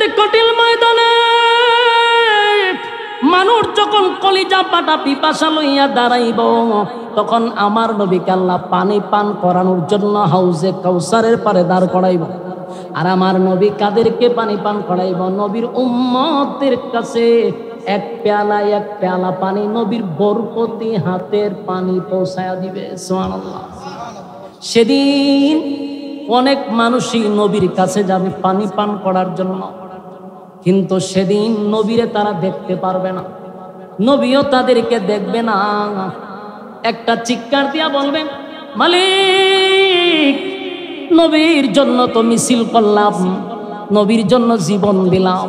কিয়ামতের কঠিন ময়দানে মানুষ যখন কলিজা পাটা পিপাসা লইয়া দাঁড়াইব, তখন আমার নবীকে আল্লাহ পানি পান করানোর জন্য হাউজে কাউসারের পারে দাঁড় করাইব। আর আমার নবী কাদেরকে পানি পান করাইব? নবীর উম্মতের কাছে এক পেয়ালা পানি নবীর বরকতি হাতের পানি পৌঁছায়া দিবে। সুবহানাল্লাহ। সেদিন অনেক মানুষই নবীর কাছে যাবে পানি পান করার জন্য, কিন্তু সেদিন নবীরে তারা দেখতে পারবে না, নবীও তাদেরকে দেখবে না। একটা চিৎকার দিয়া বলবেন, মালিক নবীর জন্য তো মিছিল করলাম, নবীর জন্য জীবন দিলাম,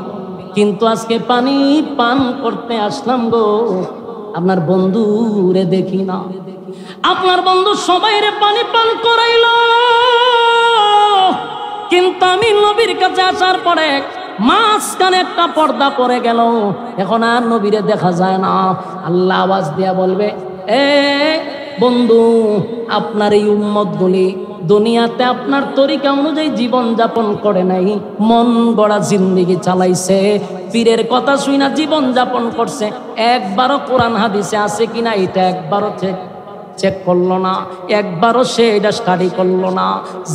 কিন্তু আজকে পানি পান করতে আসলাম গো, আপনার বন্ধুরে দেখি না। আপনার বন্ধু সবাইরে পানি পান করাইল, কিন্তু আমি নবীর কাছে আসার পরে মাঝখানে একটা পর্দা পড়ে গেল, এখন আর নবীরে দেখা যায় না। আল্লাহ আওয়াজ দিয়া বলবে, এ বন্ধু, আপনার এই উম্মতগুলি দুনিয়াতে আপনার তরিকা অনুযায়ী জীবন যাপন করে নাই, মন গড়া জিন্দেগি চালাইছে, পীরের কথা শুইনা জীবন যাপন করছে, একবারও কোরআন হাদিসে আছে কিনা এটা একবারও চেক করলো না, একবারও সে এটা স্টাডি করলো না,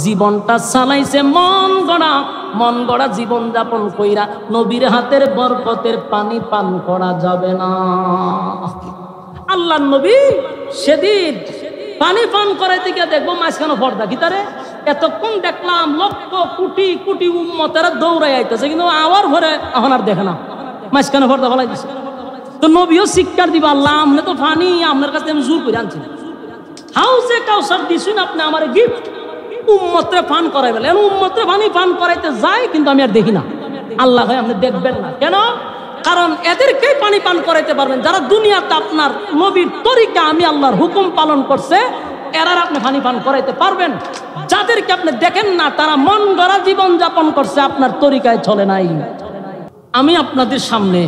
জীবনটা চালাইছে মন গড়া জীবন যাপন কইরা। নবীর হাতের বরকতের পানি পান করা যাবে না। আল্লাহর নবী সেদিন পানি পান করাইতে গিয়ে দেখবো মাঝখানে পর্দা কি তারে, এতক্ষণ দেখলাম লক্ষ কোটি কোটি উম্মতেরা দৌড়াই আইতেছে, কিন্তু আওয়ার ভরে এখন আর দেখে না, মাঝখানে পর্দা ফলাই দিছে। তো নবীও শিক্ষার দিবা, আল্লাহ আমনে তো পানি আপনার কাছে আমি জোর করে আনছি, হাউজে কাউসার দিছুন আপনি আমার গিফট, উম্মতরে পান করাই বলে, উম্মতরে পানি পান করাইতে যায়, কিন্তু আমি আর দেখি না। আল্লাহ ভাই আপনি দেখবেন না কেন? কারণ এদেরকেই পানি পান করাইতে পারবেন যারা দুনিয়াতে আপনার নবীর তরিকা আমি আল্লাহর হুকুম পালন করছে, এরার আপনি পানি পান করাইতে পারবেন। যাদেরকে আপনি দেখেন না তারা মন গড়া জীবন যাপন করছে, আপনার তরিকায় চলে নাই। আমি আপনাদের সামনে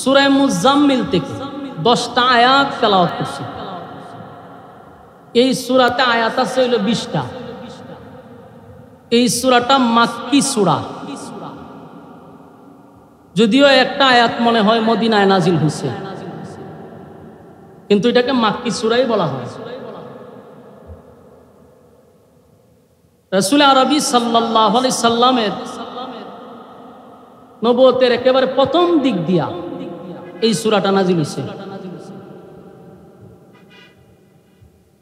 সূরা মুজাম্মিল থেকে 10টা আয়াত তেলাওয়াত করছি। এই সূরাতে আয়াত আছে হইল 20টা। এই সূরাটা মাক্কি সূরা, যদিও একটা আয়াত মনে হয় মদিনায় নাজিল হয়েছে, কিন্তু এটাকে মাক্কি সূরাই বলা হয়। রাসূল আরবি সাল্লাল্লাহু আলাইহি সাল্লামের নবুয়তের একেবারে প্রথম দিক দিয়া এই সূরাটা নাজিল হয়েছে।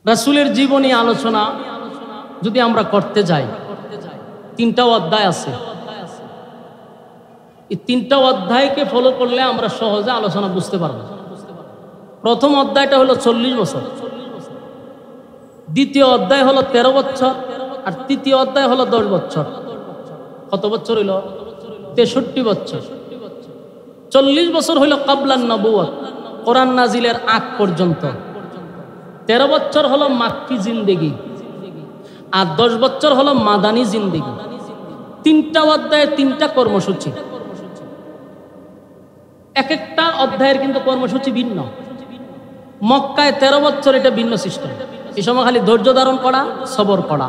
রাসূলের জীবনী আলোচনা যদি আমরা করতে যাই, 3টা অধ্যায় আছে। এই 3টা অধ্যায়কে ফলো করলে আমরা সহজে আলোচনা বুঝতে পারব। প্রথম অধ্যায়টা হলো 40 বছর, দ্বিতীয় অধ্যায় হলো 13 বছর, আর তৃতীয় অধ্যায় হলো 10 বছর। কত বছর হইল? 63 বছর। 40 বছর হইল কাবলান নবুয়ত, কোরআন নাজিলের আগ পর্যন্ত। 13 বছর হলো মাক্কি জিন্দেগি, আর 10 বছর হলো মাদানী জিন্দেগি। 3টা অধ্যায়ে 3টা কর্মসূচি, এক একটা অধ্যায়ের কিন্তু কর্মসূচি ভিন্ন। মক্কায় 13 বছর এটা ভিন্ন সিস্টেম, এই সময় খালি ধৈর্য ধারণ করা, সবর করা।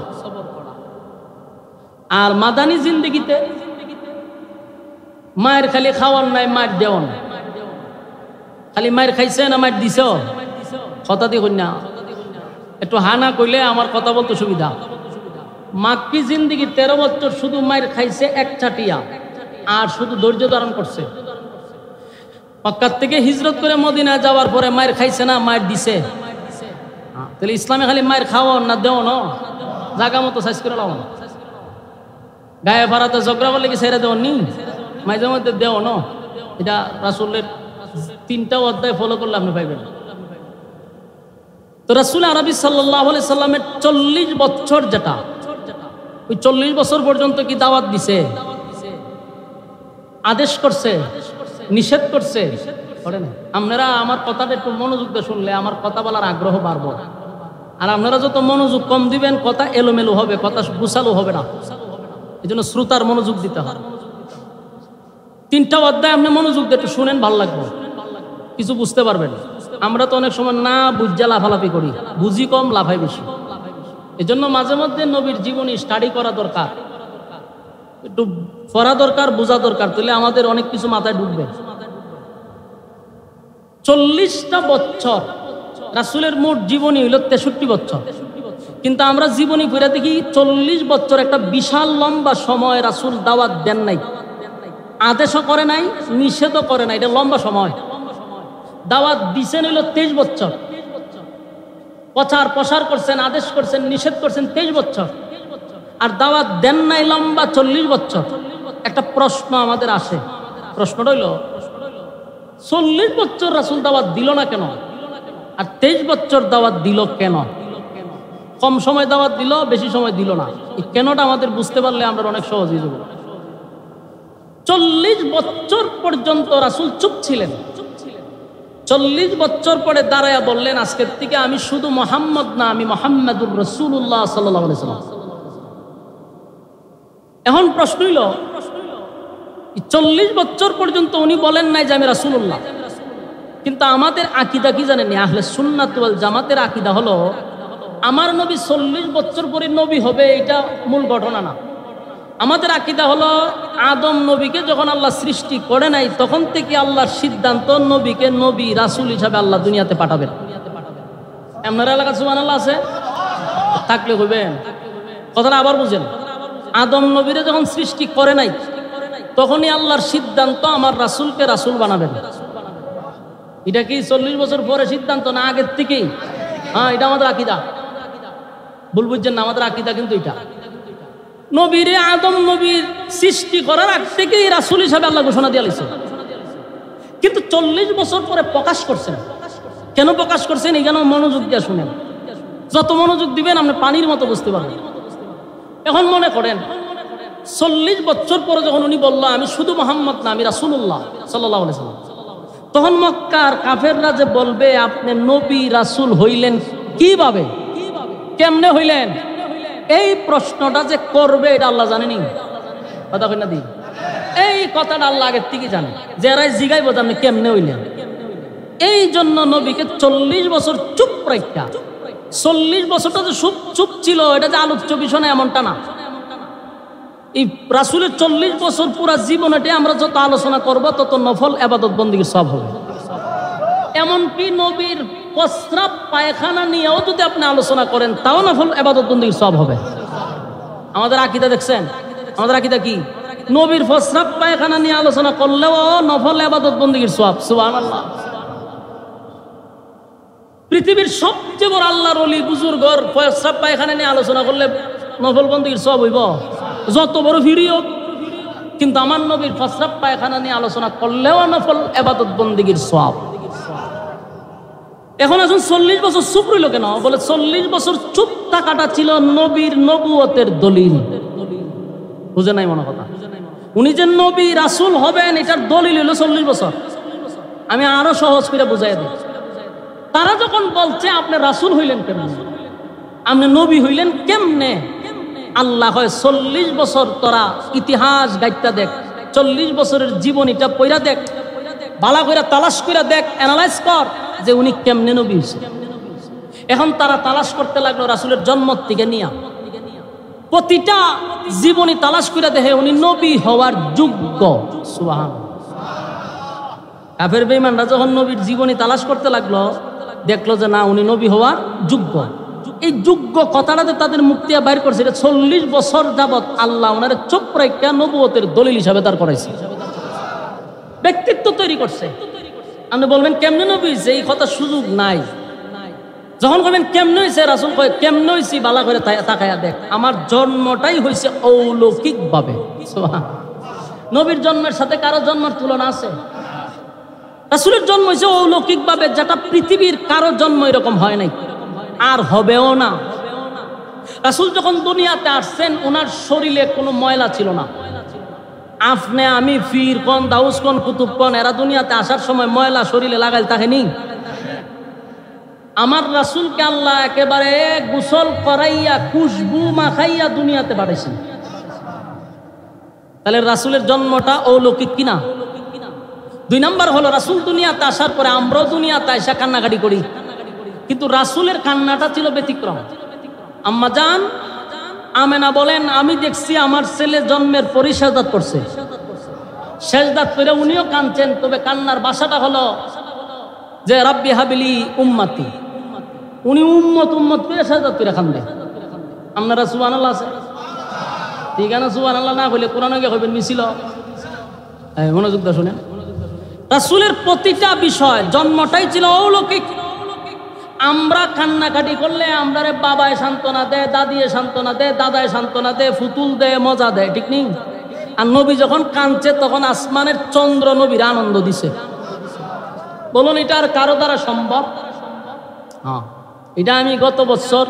আর মাদানী জিন্দেগিতে মায়ের খালি খাওয়ার নাই, মায়ের দেওয়ান, খালি মায়ের খাইছে না মায়ের দিছ, কথা দিয়ে কন্যা একটু হানা কইলে আমার কথা বলতে সুবিধা। মাক্কি জিন্দেগি 13 বছর শুধু মায়ের খাইছে এক চাটিয়া, আর শুধু ধৈর্য ধারণ করছে। মক্কার থেকে হিজরত করে মদিনা যাওয়ার পরে মায়ের খাইছে না মায়ের দিছে। তাহলে ইসলামে খালি মায়ের খাওয়ান না দেও না, জাগা মতো সাইজ করে লাও, গায়ে ভাড়াতে ঝগড়া করলে কি ছেড়ে দেওয়া নি, মাঝে মধ্যে দেও না। এটা রাসূলের 3টা অধ্যায় ফলো করলে আপনি পাইবেন। তো রাসূল আরবি সাল্লাল্লাহু আলাইহি সাল্লামের 40 বছর, যেটা ওই 40 বছর পর্যন্ত কি দাওয়াত দিছে, আদেশ করছে, নিষেধ করছে? আপনারা আমার কথাটা একটু মনোযোগ দিয়ে শুনলে আমার কথা বলার আগ্রহ বাড়বো। আর আপনারা যত মনোযোগ কম দিবেন কথা এলোমেলো হবে, কথা গুছালো হবে না। এই জন্য শ্রোতার মনোযোগ দিতে হয়। 3টা অধ্যায় আপনি মনোযোগ দিয়ে একটু শুনেন, ভালো লাগবে, কিছু বুঝতে পারবেন। আমরা তো অনেক সময় না বুঝা লাফালাফি করি, বুঝি কম লাফাই বেশি। এই জন্য মাঝে মধ্যে নবীর জীবনী স্টাডি করা দরকার, একটু পড়া দরকার, বোঝা দরকার, তাহলে আমাদের অনেক কিছু মাথায় ঢুকবে। 40টা বছর রাসূলের মোট জীবনী হইল 63 বছর, কিন্তু আমরা জীবনী পড়ে দেখি 40 বছর একটা বিশাল লম্বা সময় রাসূল দাওয়াত দেন নাই, আদেশও করে নাই, নিষেধও করে নাই। এটা লম্বা সময়। দাওয়াত দিছেন হইল 23 বছর, প্রচার প্রসার করছেন, আদেশ করছেন, নিষেধ করছেন 23 বছর, আর দাওয়াত দেন নাই লম্বা 40 বছর। একটা প্রশ্ন আমাদের আসে, প্রশ্নটা হইল 40 বছর রাসূল দাওয়াত দিল না কেন, আর 23 বছর দাওয়াত দিল কেন? কম সময় দাওয়াত দিল, বেশি সময় দিল না। এই কেনটা আমাদের বুঝতে পারলে আমরা অনেক সহজ হয়ে যাব। 40 বছর পর্যন্ত রাসূল চুপ ছিলেন। 40 বছর পরে দাঁড়ায়া বললেন, আজকের থেকে আমি শুধু মুহাম্মদ না, আমি মুহাম্মাদুর রাসূলুল্লাহ সাল্লাল্লাহু আলাইহি ওয়াসাল্লাম। এখন প্রশ্ন হইল, 40 বছর পর্যন্ত উনি বলেন নাই যে আমি রাসূলুল্লাহ, কিন্তু আমাদের আকীদা কি জানেন? আহলে সুন্নাত ওয়াল জামাতের আকীদা হলো আমার নবী 40 বছর পরে নবী হবে, এটা মূল ঘটনা না। আমাদের আকীদা হলো আদম নবীকে যখন আল্লাহ সৃষ্টি করে নাই, তখন থেকে আল্লাহর সিদ্ধান্ত নবীকে নবী রাসূল হিসাবে আল্লাহ দুনিয়াতে পাঠাবেন। আপনার এলাকা সুবহানাল্লাহ আছে? থাকলে হইবেন। কথাটা আবার বুঝেন। আদম নবীরে যখন সৃষ্টি করে নাই, তখনই আল্লাহর সিদ্ধান্ত আমার রাসূলকে রাসূল বানাবেন। এটা কি 40 বছর পরে সিদ্ধান্ত না আগের থেকেই? হ্যাঁ, এটা আমাদের আকীদা। ভুল বুঝছেন না, আমাদের আকীদা কিন্তু এটা। নবীরে আদম নবীর সৃষ্টি করার আগ থেকেই রাসূল হিসাবে আল্লাহ ঘোষণা দিয়ে দিয়েছেন, কিন্তু 40 বছর পরে প্রকাশ করছেন। কেন প্রকাশ করছেন? এখানে মনোযোগ দিয়ে শুনেন। যত মনোযোগ দিবেন আপনি পানির মতো বুঝতে পারবেন। এখন মনে করেন 40 বছর পরে যখন উনি বলল আমি শুধু মুহাম্মদ না, আমি রাসূলুল্লাহ সাল্লাল্লাহু আলাইহি ওয়াসাল্লাম, তখন মক্কার কাফেররা যে বলবে আপনি নবী রাসূল হইলেন কিভাবে, কেমনে হইলেন, এই প্রশ্নটা যে করবে এটা আল্লাহ জানেনি। কথা কই না দি? এই কথাটা আল্লাহ আগের থেকে জানে, যারাই জিগাইব আপনি কেমনে হইলেন। এই জন্য নবীকে 40 বছর চুপ রাখা। 40 বছরটা যে চুপ ছিল এটা যে আলোচ্য বিষয় না এমনটা না। এই রাসূলের 40 বছর পুরা জীবনটা আমরা যত আলোচনা করব তত নফল ইবাদত বন্দেগীর সব হবে। এমনকি নবীর প্রস্রাব পায়খানা নিয়েও যদি আপনি আলোচনা করেন তাও নফল ইবাদত বন্দেগীর সব হবে। আমাদের আকীদা দেখছেন? আমাদের আকীদা কি? নবীর প্রস্রাব পায়খানা নিয়ে আলোচনা করলেও নফল ইবাদত বন্দেগীর সব। সুবহানাল্লাহ। পৃথিবীর সবচেয়ে বড় আল্লাহর ওলি বুজুর্গর প্রস্রাব পায়খানা নিয়ে আলোচনা করলে নফল বন্দেগীর সব হইব, যত বড় ভিডিও। কিন্তু আমার নবীর প্রস্রাব পায়খানা নিয়ে আলোচনা করলেও নফল ইবাদত বন্দেগীর সব। এখন আসুন 40 বছর চুপ রইল কেন? বলে 40 বছর চুপ থাকাটা ছিল নবীর নবুয়তের দলিল। বুঝে নাই মনে কথা? উনি যে নবী রাসূল হবেন এটার দলিল হলো 40 বছর। আমি আরো সহজ করে বুঝাই দিই। তারা যখন বলছে আপনি রাসূল হইলেন কেমনে, আপনি নবী হইলেন কেমনে, আল্লাহ হয় 40 বছর তোরা ইতিহাস গাইতা দেখ, 40 বছরের জীবনীটা পড়া দেখ, ভালো করে তালাশ করে দেখ, অ্যানালাইজ কর যে উনি কেমনে নবী হইছে। এখন তারা তালাশ করতে লাগলো রাসূলের জন্ম থেকে নিয়া, প্রতিটা জীবনী তালাশ করে দেখে উনি নবী হওয়ার যোগ্য। সুবহানাল্লাহ। কাফের বেঈমানরা যখন নবীর জীবনী তালাশ করতে লাগলো, দেখলো যে না উনি নবী হওয়ার যোগ্য। এই যোগ্য কথাটাতে তাদের মুক্তি বাইর করছে। এটা 40 বছর যাবৎ আল্লাহ ওনার চুপ রাইখা নবুয়তের দলিল হিসাবে দাঁড় করাইছে, ব্যক্তিত্ব তৈরি করছে। আপনি বলবেন কেমনে নবী হইছে, এই কথা সুযোগ নাই। যখন বলবেন কেমনে হইছে, রাসূল কয় কেমনে হইছি বালা করে তাকায়া দেখ, আমার জন্মটাই হইছে অলৌকিক ভাবে। সুবহানাল্লাহ। নবীর জন্মের সাথে কারো জন্মের তুলনা আছে? রাসূলের জন্ম হইছে অলৌকিক ভাবে, যেটা পৃথিবীর কারো জন্ম এরকম হয় নাই, আর হবেও না। রাসূল যখন দুনিয়াতে আসছেন ওনার শরীরে কোনো ময়লা ছিল না। আপনি আমি ফির কোন দাউস কোন কুতুব কোন এরা দুনিয়াতে আসার সময় ময়লা শরীরে লাগাইল থাকেনি। আমার রাসূলকে আল্লাহ একেবারে গোসল করাইয়া খুশবু মাখাইয়া দুনিয়াতে পাঠাইছেন। তাহলে রাসূলের জন্মটা অলৌকিক কিনা? 2 নাম্বার হলো রাসূল দুনিয়াতে আসার পরে আমরাও দুনিয়াতে আইসা কান্নাকাটি করি, কিন্তু রাসূলের কান্নাটা ছিল ব্যতিক্রম। আম্মা জান আমেনা বলেন আমি দেখছি আমার ছেলে জন্মের পরই সেজদাত করছে, সেজদাত করে উনিও কাঁদছেন, তবে কান্নার ভাষাটা হলো যে রাব্বি হাবিলি উম্মতি, উনি উম্মত উম্মত করে সেজদাত করে কান্দে। আপনারা সুবহানাল্লাহ আছে ঠিক আছে, সুবহানাল্লাহ না বলে কোরআনে গিয়ে হইবেন মিছিল। মনোযোগ দিয়ে শুনেন, রাসূলের প্রতিটা বিষয় জন্মটাই ছিল অলৌকিক। আমরা কান্নাকাটি করলে আমরা বাবায় সান্ত্বনা দেয়, দাদিয়ে সান্ত্বনা দেয়, দাদায় সান্ত্বনা দেয়, ফুতুল দেয়, মজা দেয়, ঠিক নেই? আর নবী যখন কাঁদছে তখন আসমানের চন্দ্র নবীর আনন্দ দিছে। বলুন এটা আর কারো দ্বারা সম্ভব? হ্যাঁ, এটা আমি গত বছর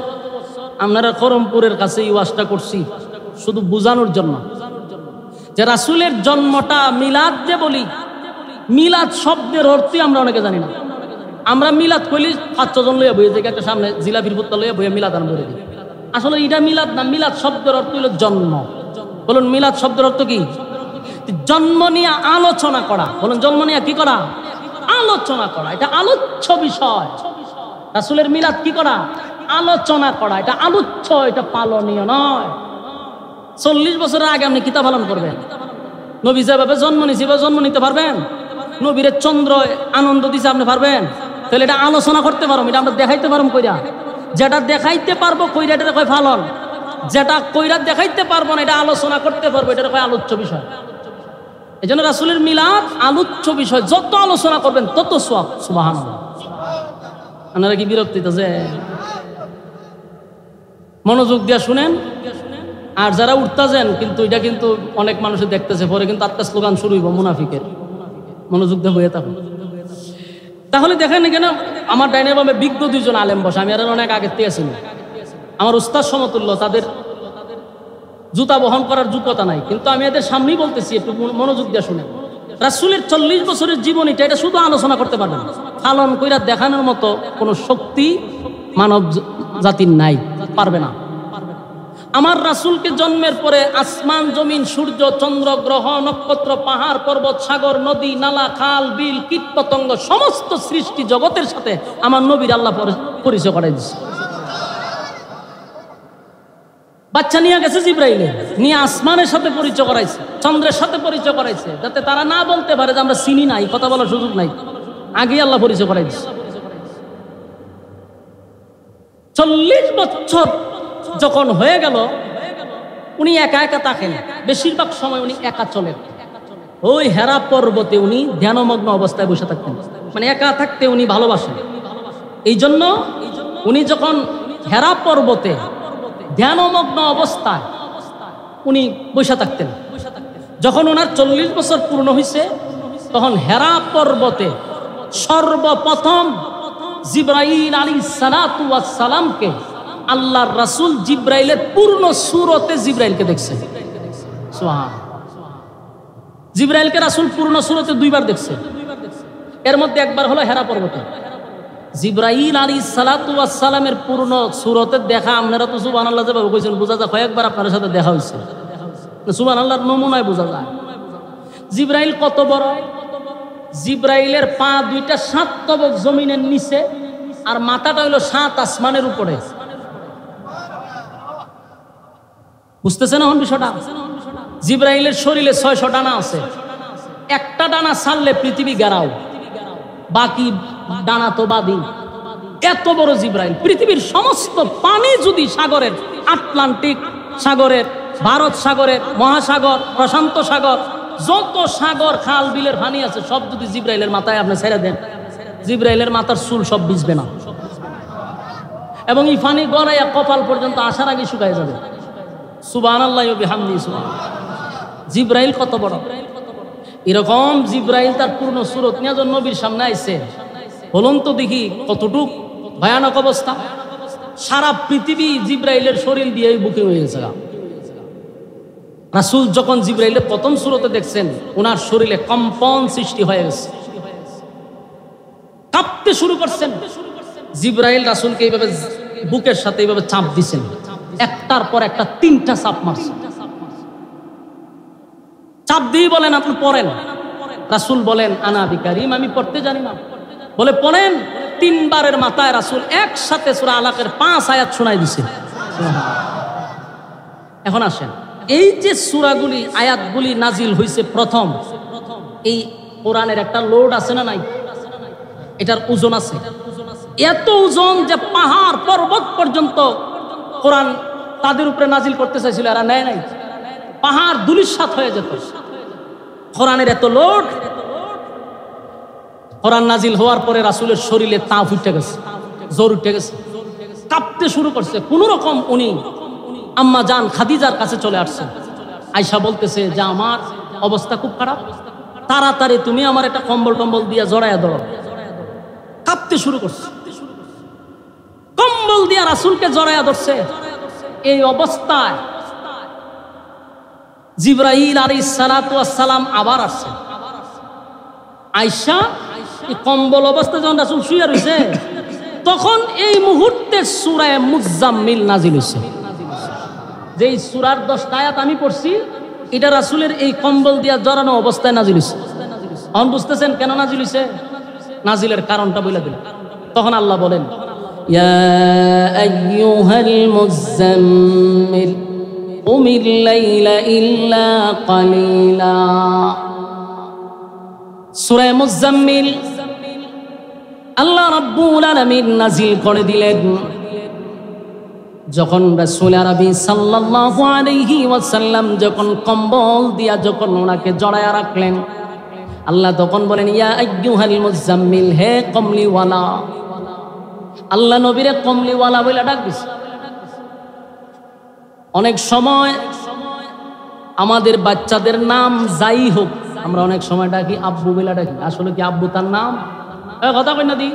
আপনারা করমপুরের কাছে এই ওয়াজটা করছি শুধু বুঝানোর জন্য যে রাসূলের জন্মটা মিলাদ যে বলি, মিলাদ শব্দের অর্থই আমরা অনেকে জানি না। আমরা মিলাদ কইলি 5-6 জন লইয়া বইয়ে যাই, একটা সামনে জিলাপির বোতল লইয়া বইয়া মিলাদ আন বলে দিই। আসলে এটা মিলাদ না, মিলাদ শব্দের অর্থ হলো জন্ম। বলুন মিলাদ শব্দের অর্থ কি? জন্ম নিয়ে আলোচনা করা। বলুন জন্ম নিয়ে কি করা? আলোচনা করা। এটা আলোচ্য বিষয়। রাসূলের মিলাদ কি করা? আলোচনা করা। এটা আলোচ্য, এটা পালনীয় নয়। 40 বছরের আগে আপনি কিতা পালন করবেন? নবী যেভাবে জন্ম নিয়েছে এভাবে জন্ম নিতে পারবেন? নবীর চন্দ্র আনন্দ দিছে আপনি পারবেন? তাহলে এটা আলোচনা করতে পারবো, এটা আমরা দেখাইতে পারবো কইরা। যেটা দেখাইতে পারবো কইরা এটা কয় পালন, যেটা কইরা দেখাইতে পারবো না এটা আলোচনা করতে পারবো, এটা কয় আলোচ্য বিষয়। এই জন্য রাসূলের মিলাদ আলোচ্য বিষয়, যত আলোচনা করবেন তত সওয়াব। সুবহানাল্লাহ। আপনারা কি বিরক্ত হইতেছে? মনোযোগ দিয়ে শুনেন। আর যারা উঠতেছেন কিন্তু এটা কিন্তু অনেক মানুষের দেখতেছে, পরে কিন্তু আত্মা স্লোগান শুরু হইব মুনাফিকের। মনোযোগ দিয়ে হয়ে থাকুন। তাহলে দেখেন এখানে আমার ডাইনের বামে বিজ্ঞ 2 জন আলেম বসে, আমি আর অনেক আগের থেকে আছি, আমার উস্তাদ সমতুল্য, তাদের জুতা বহন করার যোগ্যতা নাই, কিন্তু আমি এদের সামনেই বলতেছি, একটু মনোযোগ দিয়ে শুনেন। রাসূলের 40 বছরের জীবনীটা এটা শুধু আলোচনা করতে পারবেন, পালন কইরা দেখানোর মতো কোনো শক্তি মানব জাতির নাই, পারবে না। আমার রাসূলকে জন্মের পরে আসমান জমিন সূর্য চন্দ্র গ্রহ নক্ষত্র পাহাড় পর্বত সাগর নদী নালা খাল বিল কীট পতঙ্গ সমস্ত সৃষ্টি জগতের সাথে আমার নবীর আল্লাহ পরিচয় করাই দিচ্ছে। বাচ্চা নিয়ে গেছে জিব্রাইলে, নিয়ে আসমানের সাথে পরিচয় করাইছে, চন্দ্রের সাথে পরিচয় করাইছে, যাতে তারা না বলতে পারে যে আমরা চিনি নাই, কথা বলার সুযোগ নাই। আগে আল্লাহ পরিচয় করাই দিচ্ছে। 40 বছর যখন হয়ে গেল উনি একা একা থাকেন, বেশিরভাগ সময় উনি একা চলেন। ওই হেরা পর্বতে উনি ধ্যানমগ্ন অবস্থায় বসে থাকতেন, মানে একা থাকতে উনি ভালোবাসেন। এই জন্য উনি যখন হেরা পর্বতে ধ্যানমগ্ন অবস্থায় উনি বসে থাকতেন, যখন ওনার 40 বছর পূর্ণ হয়েছে তখন হেরা পর্বতে সর্বপ্রথম জিব্রাইল আলাইহিস সালাতু ওয়াস সালামকে আল্লাহর রাসূল জিব্রাইলের পূর্ণ সূরতে জিব্রাইলকে দেখছেন। সুবহান। জিব্রাইলকে রাসূল পূর্ণ সূরতে 2 বার দেখছে, এর মধ্যে একবার হলো হেরা পর্বতে। জিব্রাইল আলাইহিস সালাতু ওয়াস সালামের পূর্ণ সূরতে দেখা আপনারা তো সুবহানাল্লাহ যেভাবে কইছেন বোঝা যায় কয়েকবার আপনার সাথে দেখা হয়েছে, সুবহানাল্লাহর নমুনায় বোঝা যায়। জিব্রাইল কত বড়? জিব্রাইলের পা 2টা 7 তবক জমিনের নিচে, আর মাথাটা হইল 7 আসমানের উপরে। বুঝতেছেন এখন বিষয়টা? জিব্রাইলের শরীরে 600 ডানা আছে, একটা ডানা ছাড়লে পৃথিবী গেরাও, বাকি ডানা তো বাদী। এত বড় জিব্রাইল। পৃথিবীর সমস্ত পানি যদি সাগরের, আটলান্টিক সাগরের, ভারত সাগরের, মহাসাগর, প্রশান্ত সাগর, যত সাগর খাল বিলের পানি আছে সব যদি জিব্রাইলের মাথায় আপনি ছেড়ে দেন, জিব্রাইলের মাথার চুল সব ভিজবে না, এবং এই পানি গড়াইয়া কপাল পর্যন্ত আসার আগে শুকায় যাবে। সুবহানাল্লাহি ওয়া বিহামদিহি। সুবহানাল্লাহ। জিব্রাইল কত বড়? এরকম জিব্রাইল তার পূর্ণ সূরত নিয়ে যখন নবীর সামনে আইছে, বলুন তো দেখি কতটুক ভয়ানক অবস্থা। সারা পৃথিবী জিব্রাইলের শরীর দিয়ে বুকে হয়ে গেছে। রাসূল যখন জিব্রাইলের প্রথম সূরতে দেখছেন ওনার শরীরে কম্পন সৃষ্টি হয়ে গেছে, কাঁপতে শুরু করছেন। জিব্রাইল রাসূলকে এইভাবে বুকের সাথে এইভাবে চাপ দিছেন, একটার পর একটা 3টা চাপ মারছে। চাপ দিয়ে বলেন আপনি পড়েন। রাসূল বলেন আনা বিকারিম, আমি পড়তে জানি না। বলে পড়েন। 3 বারের মাথায় রাসূল একসাথে সূরা আলাকের 5 আয়াত শোনাই দিছে। এখন আসেন, এই যে সূরাগুলি আয়াতগুলি নাজিল হয়েছে প্রথম, এই কোরআনের একটা লোড আছে না নাই? এটার ওজন আছে, এত ওজন যে পাহাড় পর্বত পর্যন্ত কোরআন তাদের উপরে নাজিল করতে চাইছিল, এরা নেয় নাই। পাহাড় ধূলিসাৎ হয়ে যেত। কোরআনের এত লোড। কোরআন নাজিল হওয়ার পরে রাসূলের শরীরে তাপ উঠে গেছে, জ্বর উঠে গেছে, কাঁপতে শুরু করছে। কোন রকম উনি আম্মা জান খাদিজার কাছে চলে আসছেন। আয়েশা বলতেছে যে আমার অবস্থা খুব খারাপ, তাড়াতাড়ি তুমি আমার একটা কম্বল টম্বল দিয়ে জড়াইয়া দাও। কাঁপতে শুরু করছে, কম্বল দিয়ে রাসূলকে জড়াইয়া ধরছে। এই অবস্থায় জিবরাইল আলাইহিস সালাতু ওয়াস সালাম আবার আসছে। আয়েশা এই কম্বল অবস্থায় যখন রাসূল শুয়ে রয়েছে, তখন এই মুহূর্তে সূরা মুজাম্মিল নাজিল হয়েছে। যেই সূরার 10টা আয়াত আমি পড়ছি, এটা রাসূলের এই কম্বল দিয়া জড়ানো অবস্থায় নাজিল হয়েছে। এখন বুঝতেছেন কেন নাজিল হয়েছে? নাজিলের কারণটা বলে দিল। তখন আল্লাহ বলেন, ইয়া আইয়ুহাল মুজাম্মিল কুমিল লাইলা ইল্লা কালিলা। সূরা মুজাম্মিল আল্লাহ রাব্বুল আলামিন নাজিল করে দিলেন যখন রাসূল আরবি সাল্লাল্লাহু আলাইহি ওয়াসাল্লাম যখন কম্বল দিয়া যখন ওনাকে জড়ায়া রাখলেন, আল্লাহ তখন বলেন, ইয়া আইয়ুহাল মুজাম্মিল, হে কমলিওয়ালা। আল্লাহ নবীরে কমলিওয়ালা বলে ডাক দিছে। অনেক সময় আমাদের বাচ্চাদের নাম যাই হোক, আমরা অনেক সময় ডাকি আব্বু বলে ডাকি। আসলে কি আব্বু তার নাম? কথা কই না দি?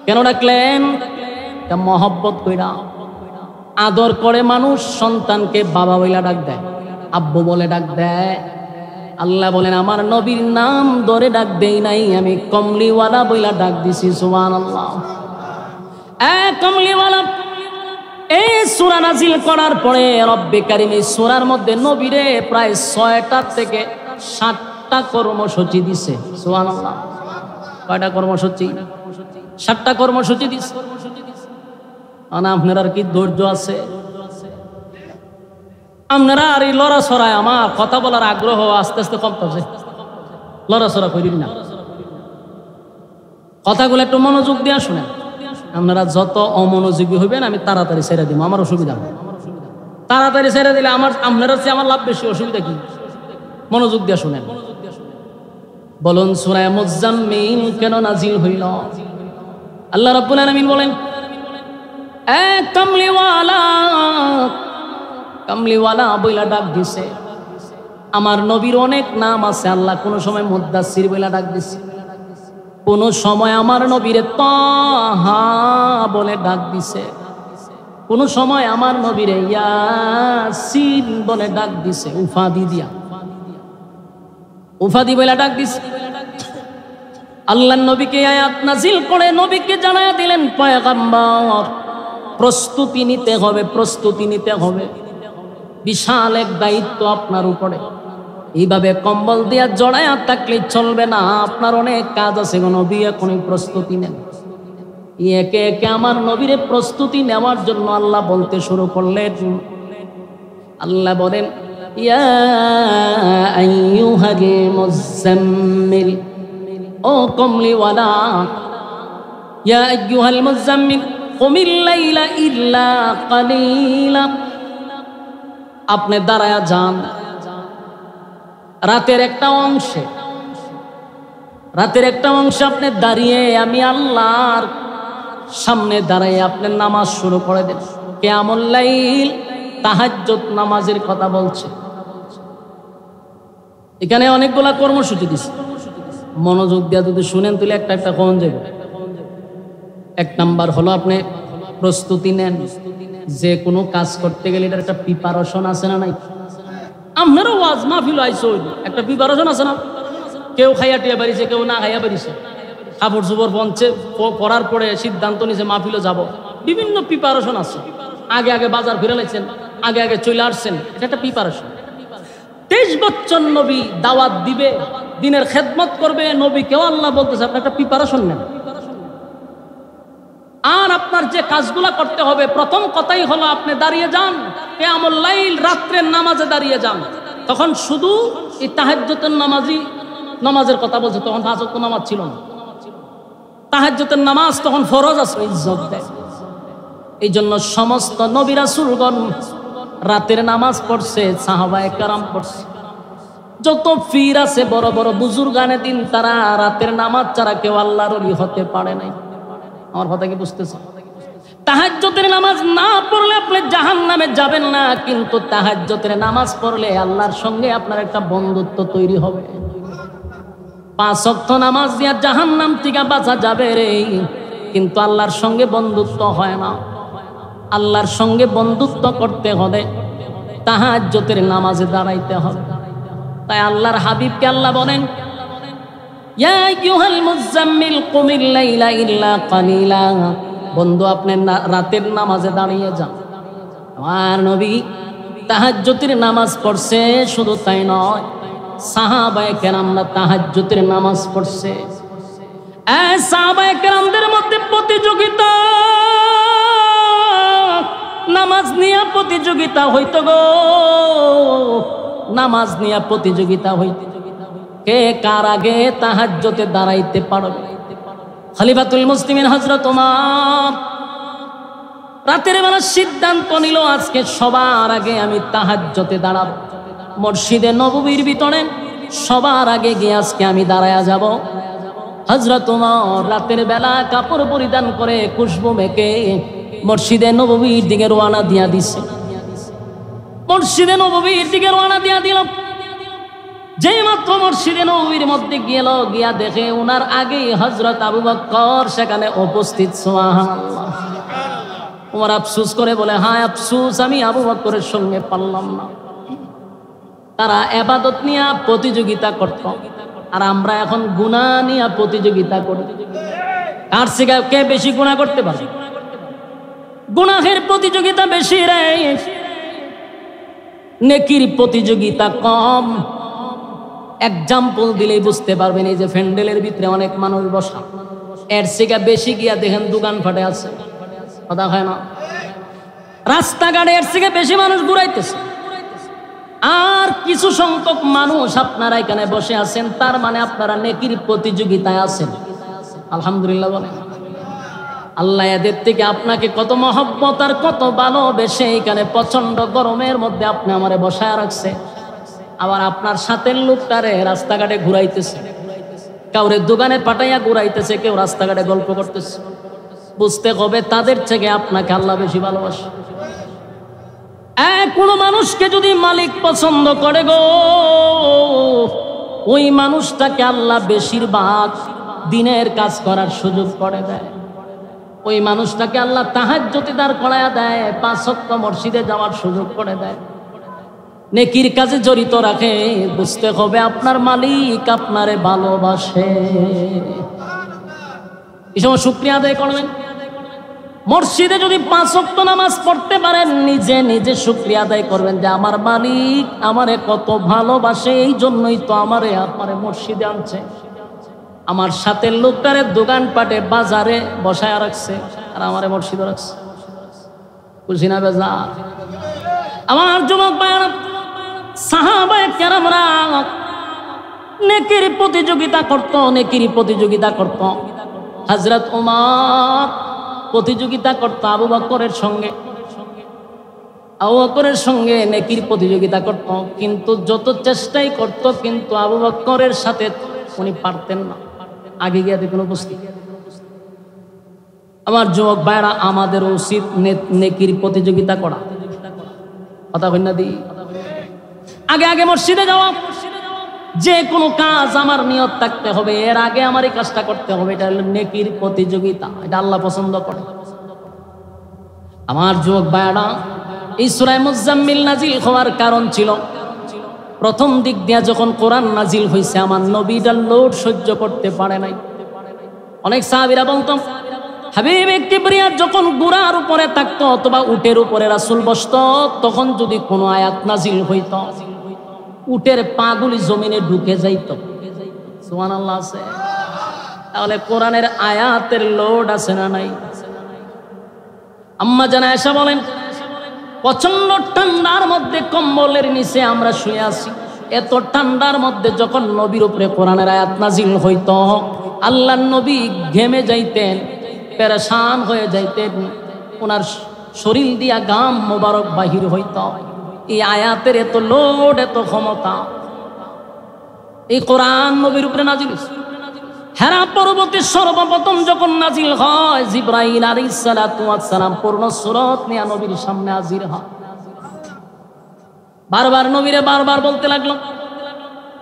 কেন ডাকলেন? মহব্বত কইরা আদর করে মানুষ সন্তানকে বাবা বলে ডাক দেয়, আব্বু বলে ডাক দেয়। আল্লাহ বলেন, আমার নবীর নাম ধরে ডাক দেই নাই, আমি কমলিওয়ালা বইলা ডাক দিছি। সুবহানাল্লাহ। কমলিওয়ালা। এই সূরা নাজিল করার পরে রব্বে কারীম এই সূরার মধ্যে নবীরে প্রায় 6টা থেকে 7টা কর্মসূচি দিছে। সুবহানাল্লাহ। কয়টা কর্মসূচি? 7টা কর্মসূচি দিছে। আপনার আর কি ধৈর্য আছে? আপনারা আর এই লড়াছড়ায় আমার কথা বলার আগ্রহ আস্তে আস্তে কমতেছে। লড়াছড়া করিন না, কথাগুলো একটু মনোযোগ দিয়ে শুনেন। আপনারা যত অমনোযোগী হইবেন আমি তাড়াতাড়ি ছেড়ে দিব, আমার অসুবিধা নেই। তাড়াতাড়ি ছেড়ে দিলে আপনারা চেয়ে আমার লাভ বেশি। অসুবিধা কি? মনোযোগ দিয়ে শুনেন। বলুন, সূরা মুজাম্মিল কেন নাজিল হইল? আল্লাহ রাব্বুল আলামিন বলেন, কামলিওয়ালা, কামলিওয়ালা বইলা ডাক দিছে। আমার নবীর অনেক নাম আছে। আল্লাহ কোন সময় মুদ্দাসসির বইলা ডাক দিছে, কোন সময় আমার নবীরে তাহা বলে ডাক দিছে, কোন সময় আমার নবীরে ইয়াসিন বলে ডাক দিছে। উফাদি দিয়া, উফাদি বইলা ডাক দিছে। আল্লাহ নবীকে আয়াত নাজিল করে নবীকে জানায়া দিলেন, পয়গম্বর প্রস্তুতি নিতে হবে, প্রস্তুতি নিতে হবে। বিশাল এক দায়িত্ব আপনার উপরে। এইভাবে কম্বল দিয়া জড়ায়া থাকলে চলবে না, আপনার অনেক কাজ আছে। নবী এখনই প্রস্তুতি নেন। একে একে আমার নবীরে প্রস্তুতি নেওয়ার জন্য আল্লাহ বলতে শুরু করলেন। আল্লাহ বলেন, ইয়া আইয়ুহাল মুজাম্মিল, ও কমলিওয়ালা, ইয়া আইয়ুহাল মুজাম্মিল কুমিল লাইলা ইল্লা কালিলা। আপনি দাঁড়ায়া যান রাতের একটা অংশে, রাতের একটা অংশে আপনি দাঁড়িয়ে আমি আল্লাহর সামনে দাঁড়িয়ে আপনি নামাজ শুরু করে দেন। কিয়ামুল লাইল, তাহাজ্জুদ নামাজের কথা বলছে। এখানে অনেকগুলা কর্মসূচি দিছে, মনোযোগ দিয়ে যদি শুনেন তাহলে একটা একটা কোন যাবে। 1 নাম্বার হলো আপনি প্রস্তুতি নেন। যে কোনো কাজ করতে গেলে এটার একটা প্রিপারেশন আছে না নাই? আপনারও ওয়াজ মাহফিল আইছো, একটা প্রিপারেশন আছে না? কেউ খাইয়া টিয়া বাড়িছে, কেউ না খাইয়া বাড়িছে, কাপড় চোপড় পঞ্চে পড়ার পরে সিদ্ধান্ত নিছে মাহফিলে যাব। বিভিন্ন প্রিপারেশন আছে। আগে আগে বাজার ঘুরে লাইছেন, আগে আগে চলে আসছেন, এটা একটা প্রিপারেশন। 23 বছর নবী দাওয়াত দিবে, দিনের খেদমত করবে। নবীকেও আল্লাহ বলতেছে আপনি একটা প্রিপারেশন নেন। আর আপনার যে কাজগুলা করতে হবে, প্রথম কথাই হলো আপনি দাঁড়িয়ে যান। কিয়ামুল লাইল রাত্রের নামাজে দাঁড়িয়ে যান, তখন শুধু এই তাহাজ্জুদের নামাজের কথা বলছে, তখন 5 ওয়াক্ত নামাজ ছিল না। তাহাজ্জুদের নামাজ তখন ফরজ আছে, ইজ্জত দেয়। এই জন্য সমস্ত নবী রাসূলগণ রাতের নামাজ পড়ছে, সাহাবায়ে কেরাম পড়ছে। যত পীর আছে বড় বড় বুজুর্গানে দিন, তারা রাতের নামাজ ছাড়া কেউ আল্লাহর ওলি হতে পারে নাই। আমার কথা কি বুঝতেছেন? তাহাজ্জুদের নামাজ না পড়লে আপনি জাহান্নামে যাবেন না, কিন্তু তাহাজ্জুদের নামাজ পড়লে আল্লাহর সঙ্গে আপনার একটা বন্ধুত্ব তৈরি হবে। 5 ওয়াক্ত নামাজ দিয়া জাহান্নাম থেকে বাঁচা যাবে রে, কিন্তু আল্লাহর সঙ্গে বন্ধুত্ব হয় না। আল্লাহর সঙ্গে বন্ধুত্ব করতে হলে তাহাজ্জুদের নামাজে দাঁড়াইতে হবে। তাই আল্লাহর হাবিবকে আল্লাহ বলেন, ইয়া আইয়ুহাল মুযাম্মিল কুমিল লাইলা ইল্লা কালিলা, বন্ধু আপনি রাতের নামাজে দাঁড়িয়ে যান। আমার নবী তাহাজ্জুদের নামাজ পড়ছে, শুধু তাই নয়, সাহাবায়ে কেরামরা তাহাজ্জুদের নামাজ পড়ছে। এই সাহাবায়ে কেরামদের মধ্যে প্রতিযোগিতা, নামাজ নিয়ে প্রতিযোগিতা হইতো গো, নামাজ নিয়ে প্রতিযোগিতা হইতো, কে কার আগে তাহাজ্জুদে দাঁড়াইতে পারবে। খলিফাতুল মুসলিমিন হযরত ওমর রাতের বেলা সিদ্ধান্ত নিল, আজকে সবার আগে আমি তাহাজ্জুদে দাঁড়াবো। মসজিদে নববীর ভিতরে সবার আগে গিয়ে আজকে আমি দাঁড়ায়া যাব। হযরত ওমর রাতের বেলা কাপড় পরিধান করে খুশবু মেখে মসজিদে নববীর দিকে রওনা দিয়া দিছে। মসজিদে নববীর দিকে রওনা দিয়া দিল। যেই মাত্র মসজিদে নববীর মধ্যে গেল, গিয়া দেখে ওনার আগেই হযরত আবু বকর সেখানে উপস্থিত। সুবহানাল্লাহ। ওমর আফসোস করে বলে, হায় আফসোস, আমি আবু বকরের সঙ্গে পারলাম না। তারা ইবাদত নিয়ে প্রতিযোগিতা করত, আর আমরা এখন গুনাহ নিয়ে প্রতিযোগিতা করি। কার থেকে কে বেশি গুনাহ করতে পারে? গুনাহের প্রতিযোগিতা বেশি রে, নেকির প্রতিযোগিতা কম। এক্সাম্পল দিলেই বুঝতে পারবেন, এই যে ফ্যান্ডেলের ভিতরে অনেক মানুষ বসা, এর থেকে বেশি গিয়া দেখেন দোকান ফাটে আছে, কথা হয় না? রাস্তাঘাটে এর থেকে বেশি মানুষ ঘুরাইতেছে, আর কিছু সংখ্যক মানুষ আপনারা এখানে বসে আছেন, তার মানে আপনারা নেকির প্রতিযোগিতায় আছেন। আলহামদুলিল্লাহ বলেন। আল্লাহ এদের থেকে আপনাকে কত মহব্বত আর কত ভালোবেসে এখানে প্রচন্ড গরমের মধ্যে আপনি আমারে বসায় রাখছে। আবার আপনার সাথের লোকটারে রাস্তাঘাটে ঘুরাইতেছে, কাউরে দোকানে পাঠাইয়া ঘুরাইতেছে, কেউ রাস্তাঘাটে গল্প করতেছে। বুঝতে হবে তাদের থেকে আপনাকে আল্লাহ বেশি ভালোবাসে। কোন মানুষকে যদি মালিক পছন্দ করে গো, ওই মানুষটাকে আল্লাহ বেশিরভাগ দিনের কাজ করার সুযোগ করে দেয়। ওই মানুষটাকে আল্লাহ তাহাজ্জুদে দাঁড় করায়া দেয়, 5 ওয়াক্ত মসজিদে যাওয়ার সুযোগ করে দেয়, নেকির কাজে জড়িত রাখে। বুঝতে হবে আপনার মালিক আপনারে ভালোবাসে। এই সময় শুকরিয়া আদায় করবেন। মসজিদে যদি 5 ওয়াক্ত নামাজ পড়তে পারেন, নিজে নিজে শুকরিয়া আদায় করবেন যে আমার মালিক আমারে কত ভালোবাসে, এই জন্যই তো আমারে মসজিদে আনছে। আমার সাথে লোকটারে দোকানপাটে বাজারে বসায় রাখছে, আর আমারে মসজিদে রাখছে। খুশি না বেজা? আমার যুবক ভাইরা, সাহাবায়ে কেরামরা নেকির প্রতিযোগিতা করত, নেকির প্রতিযোগিতা করত। হযরত ওমর প্রতিযোগিতা করত আবু বকরের সঙ্গে, আবু বকরের সঙ্গে নেকির প্রতিযোগিতা করত, কিন্তু যত চেষ্টাই করত, কিন্তু আবু বকরের সাথে উনি পারতেন না, আগে গিয়ে দেখুন উপস্থিত। আমার যুবক ভাইরা, আমাদের উচিত নেকির প্রতিযোগিতা করা, কথা কই না দি? আগে আগে মসজিদে যাওয়া, যে কোনো কাজ আমার নিয়ত থাকতে হবে, এর আগে আমার এই কাজটা করতে হবে, এটা হলো নেকির প্রতিযোগিতা, এটা আল্লাহ পছন্দ করে। আমার যুবক ভাইরা, এই সূরা মুজাম্মিল নাজিল হওয়ার কারণ ছিল, প্রথম দিক দিয়া যখন কোরআন নাজিল হয়েছে, আমার নবীটা লোড সহ্য করতে পারে নাই। অনেক সাহাবীরা বলতাম, হাবিব কিবরিয়া যখন ঘোড়ার উপরে থাকতো অথবা উটের উপরে রাসূল বসতো, তখন যদি কোনো আয়াত নাজিল হইত, উটের পাগুলি জমিনে ঢুকে যাইত। সুবহানাল্লাহ আছে? তাহলে কোরআনের আয়াতের লোড আছে না নাই? আম্মা জান আয়েশা বলেন, প্রচন্ড ঠান্ডার মধ্যে কম্বলের নিচে আমরা শুয়ে আছি। এত ঠান্ডার মধ্যে যখন নবীর উপরে কোরআনের আয়াত নাজিল হইত, আল্লাহর নবী ঘেমে যাইতেন, পেরেশান হয়ে যাইতেন, ওনার শরীর দিয়া গাম মোবারক বাহির হইত। এই আয়াতের এত লোড, এত ক্ষমতা, এই কোরআন নবীর উপরে নাজিল। হেরা পর্বতে সর্বপ্রথম যখন নাজিল হয়, জিবরাইল আলাইহিস সালাতু ওয়াস সালাম পূর্ণ সূরত নিয়ে নবীর সামনে হাজির হয়। বারবার নবীরে বারবার বলতে লাগলো,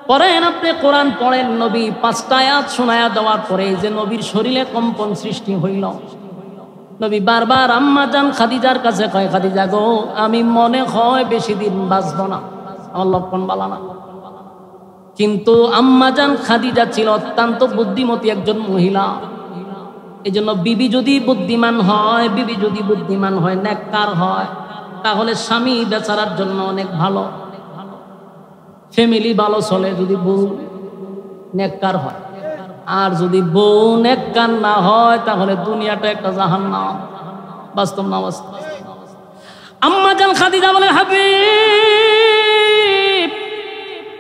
পড়েন, আপনি কোরআন পড়েন। নবী 5টা আয়াত শোনায়া দেওয়ার পরে যে নবীর শরীরে কম্পন সৃষ্টি হইল। নবী বারবার আম্মা জান খাদিজার কাছে কয়, খাদিজা গো, আমি মনে হয় বেশি দিন বাঁচব না, আমার লক্ষণ বালা না। কিন্তু আম্মা জান খাদিজা ছিল অত্যন্ত বুদ্ধিমতী একজন মহিলা। এই জন্য বিবি যদি বুদ্ধিমান হয়, বিবি যদি বুদ্ধিমান হয়, নেককার হয়, তাহলে স্বামী বেচারার জন্য অনেক ভালো, ফ্যামিলি ভালো চলে যদি বউ নেককার হয়। আর যদি বউ নেককার না হয়, তাহলে দুনিয়াটা একটা জাহান্নাম। বাস্তব না বাস্তব? আম্মা জান খাদিজা বলে, হাবিব,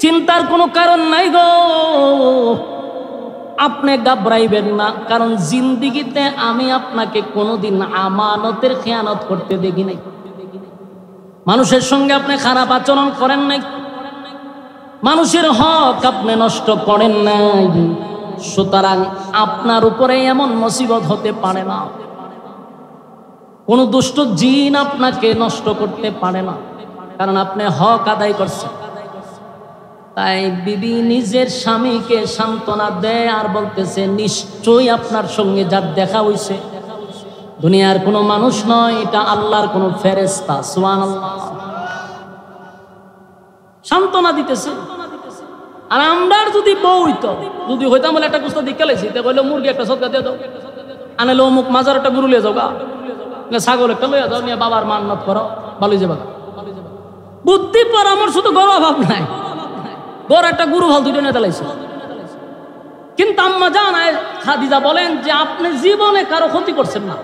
চিন্তার কোনো কারণ নাই গো, আপনি ঘাবড়াইবেন না, কারণ জিন্দিগিতে আমি আপনাকে কোনোদিন আমানতের খেয়ানত করতে দেখি নাই। মানুষের সঙ্গে আপনি খারাপ আচরণ করেন নাই, মানুষের হক আপনি নষ্ট করেন নাই, সুতরাং আপনার উপরে এমন মুসিবত হতে পারে না, কোন দুষ্ট জিন আপনাকে নষ্ট করতে পারে না, কারণ আপনি হক আদায় করছেন। তাই বিবি নিজের স্বামীকে সান্ত্বনা দেয় আর বলতেছে, নিশ্চয়ই আপনার সঙ্গে যার দেখা হইছে দুনিয়ার কোনো মানুষ নয়, এটা আল্লাহর কোনো ফেরেশতা। সুবহানাল্লাহ। সান্ত্বনা দিতেছে। আর আমরা যদি বউ হইতো, যদি হইতাম বলে একটা কুস্তা দিকে লাইছি, তা বললো মুরগি একটা সদকা দিয়ে দাও, আনলে অমুক মাজার একটা গরু লিয়ে যাও, ছাগল একটা লইয়া যাও, নিয়ে বাবার মান্নত করো, ভালোই যাবা। বুদ্ধি পরামর্শ তো গরু অভাব নাই, গড় একটা গুরু হল দুইটা নেতা লাইছে। কিন্তু আম্মা জান খাদিজা বলেন যে আপনি জীবনে কারো ক্ষতি করছেন না,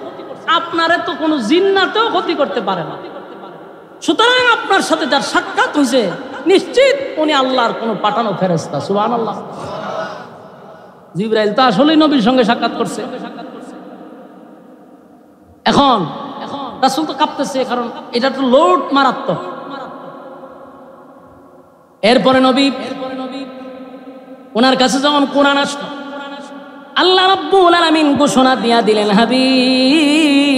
আপনারে তো কোনো জিন্নাতেও ক্ষতি করতে পারে না, সুতরাং আপনার সাথে যার সাক্ষাৎ হয়েছে নিশ্চিত উনি আল্লাহর কোনো পাঠানো ফেরেশতা। সুবহানাল্লাহ। জিবরাইল তো আসলেই নবীর সঙ্গে সাক্ষাৎ করছে। এখন রাসূল তো কাঁপতেছে, কারণ এটা তো লোড মারাত্মক। এরপরে নবী ওনার কাছে যখন কোরআন আসলো, আল্লাহ রাব্বুল আলামিন ঘোষণা দিয়া দিলেন, হাবিব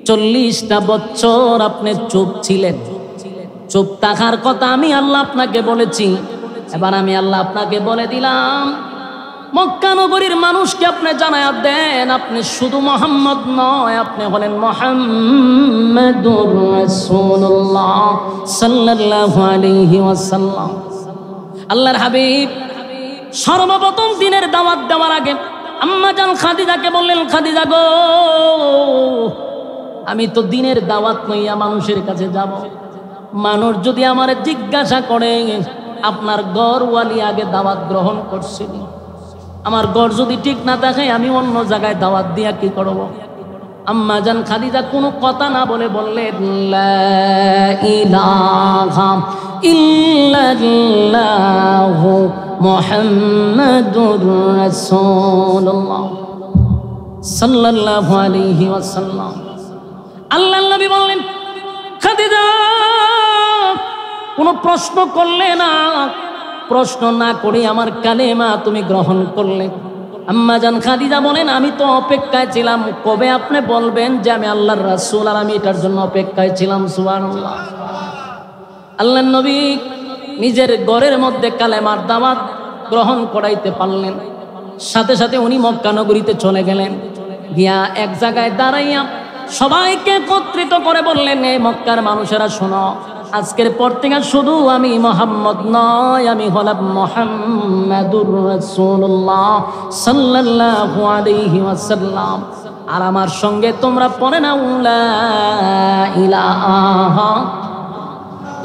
40টা বছর আপনি চুপ ছিলেন, চুপ থাকার কথা আমি আল্লাহ আপনাকে বলেছি। এবার আমি আল্লাহ আপনাকে বলে দিলাম, মক্কা নগরীর মানুষকে আপনি জানায়া দেন, আপনি শুধু মুহাম্মদ নয়, আপনি হলেন মুহাম্মাদুর রাসূলুল্লাহ সাল্লাল্লাহু আলাইহি ওয়াসাল্লাম। আল্লাহর হাবিব সর্বপ্রথম দিনের দাওয়াত দেওয়ার আগে আম্মা জান খাদিজাকে বললেন, খাদিজা গো, আমি তো দিনের দাওয়াত লইয়া মানুষের কাছে যাব, মানুষ যদি আমার জিজ্ঞাসা করে আপনার ঘরওয়ালি আগে দাওয়াত গ্রহণ করছিল, আমার ঘর যদি ঠিক না থাকে আমি অন্য জায়গায় দাওয়াত দিয়া কি করব? আম্মা জান খাদিজা কোনো কথা না বলে বললেন, লা ইলাহা ইল্লাল্লাহু মুহাম্মাদুর রাসূলুল্লাহ সাল্লাল্লাহু আলাইহি ওয়াসাল্লাম। আল্লাহর নবী বললেন, খাদিজা কোনো প্রশ্ন করলে না, প্রশ্ন না করে আমার কালেমা তুমি গ্রহণ করলে। আম্মা জান খাদিজা বলেন, আমি তো অপেক্ষায় ছিলাম কবে আপনি বলবেন যে আমি আল্লাহর রাসূল, আর আমি এটার জন্য অপেক্ষায় ছিলাম। সুবহানাল্লাহ। আল্লাহর নবী নিজের ঘরের মধ্যে কালেমার দাওয়াত গ্রহণ করাইতে পারলেন, সাথে সাথে উনি মক্কা নগরীতে চলে গেলেন, গিয়া এক জায়গায় দাঁড়াইয়া সবাইকে একত্রিত করে বললেন, এই মক্কার মানুষেরা শোনো, আজকের পর থেকে শুধু আমি মুহাম্মদ নয়, আমি হলাম মুহাম্মাদুর রাসূলুল্লাহ সাল্লাল্লাহু আলাইহি ওয়াসাল্লাম। আর আমার সঙ্গে তোমরা পড়ে নাও, লা ইলাহা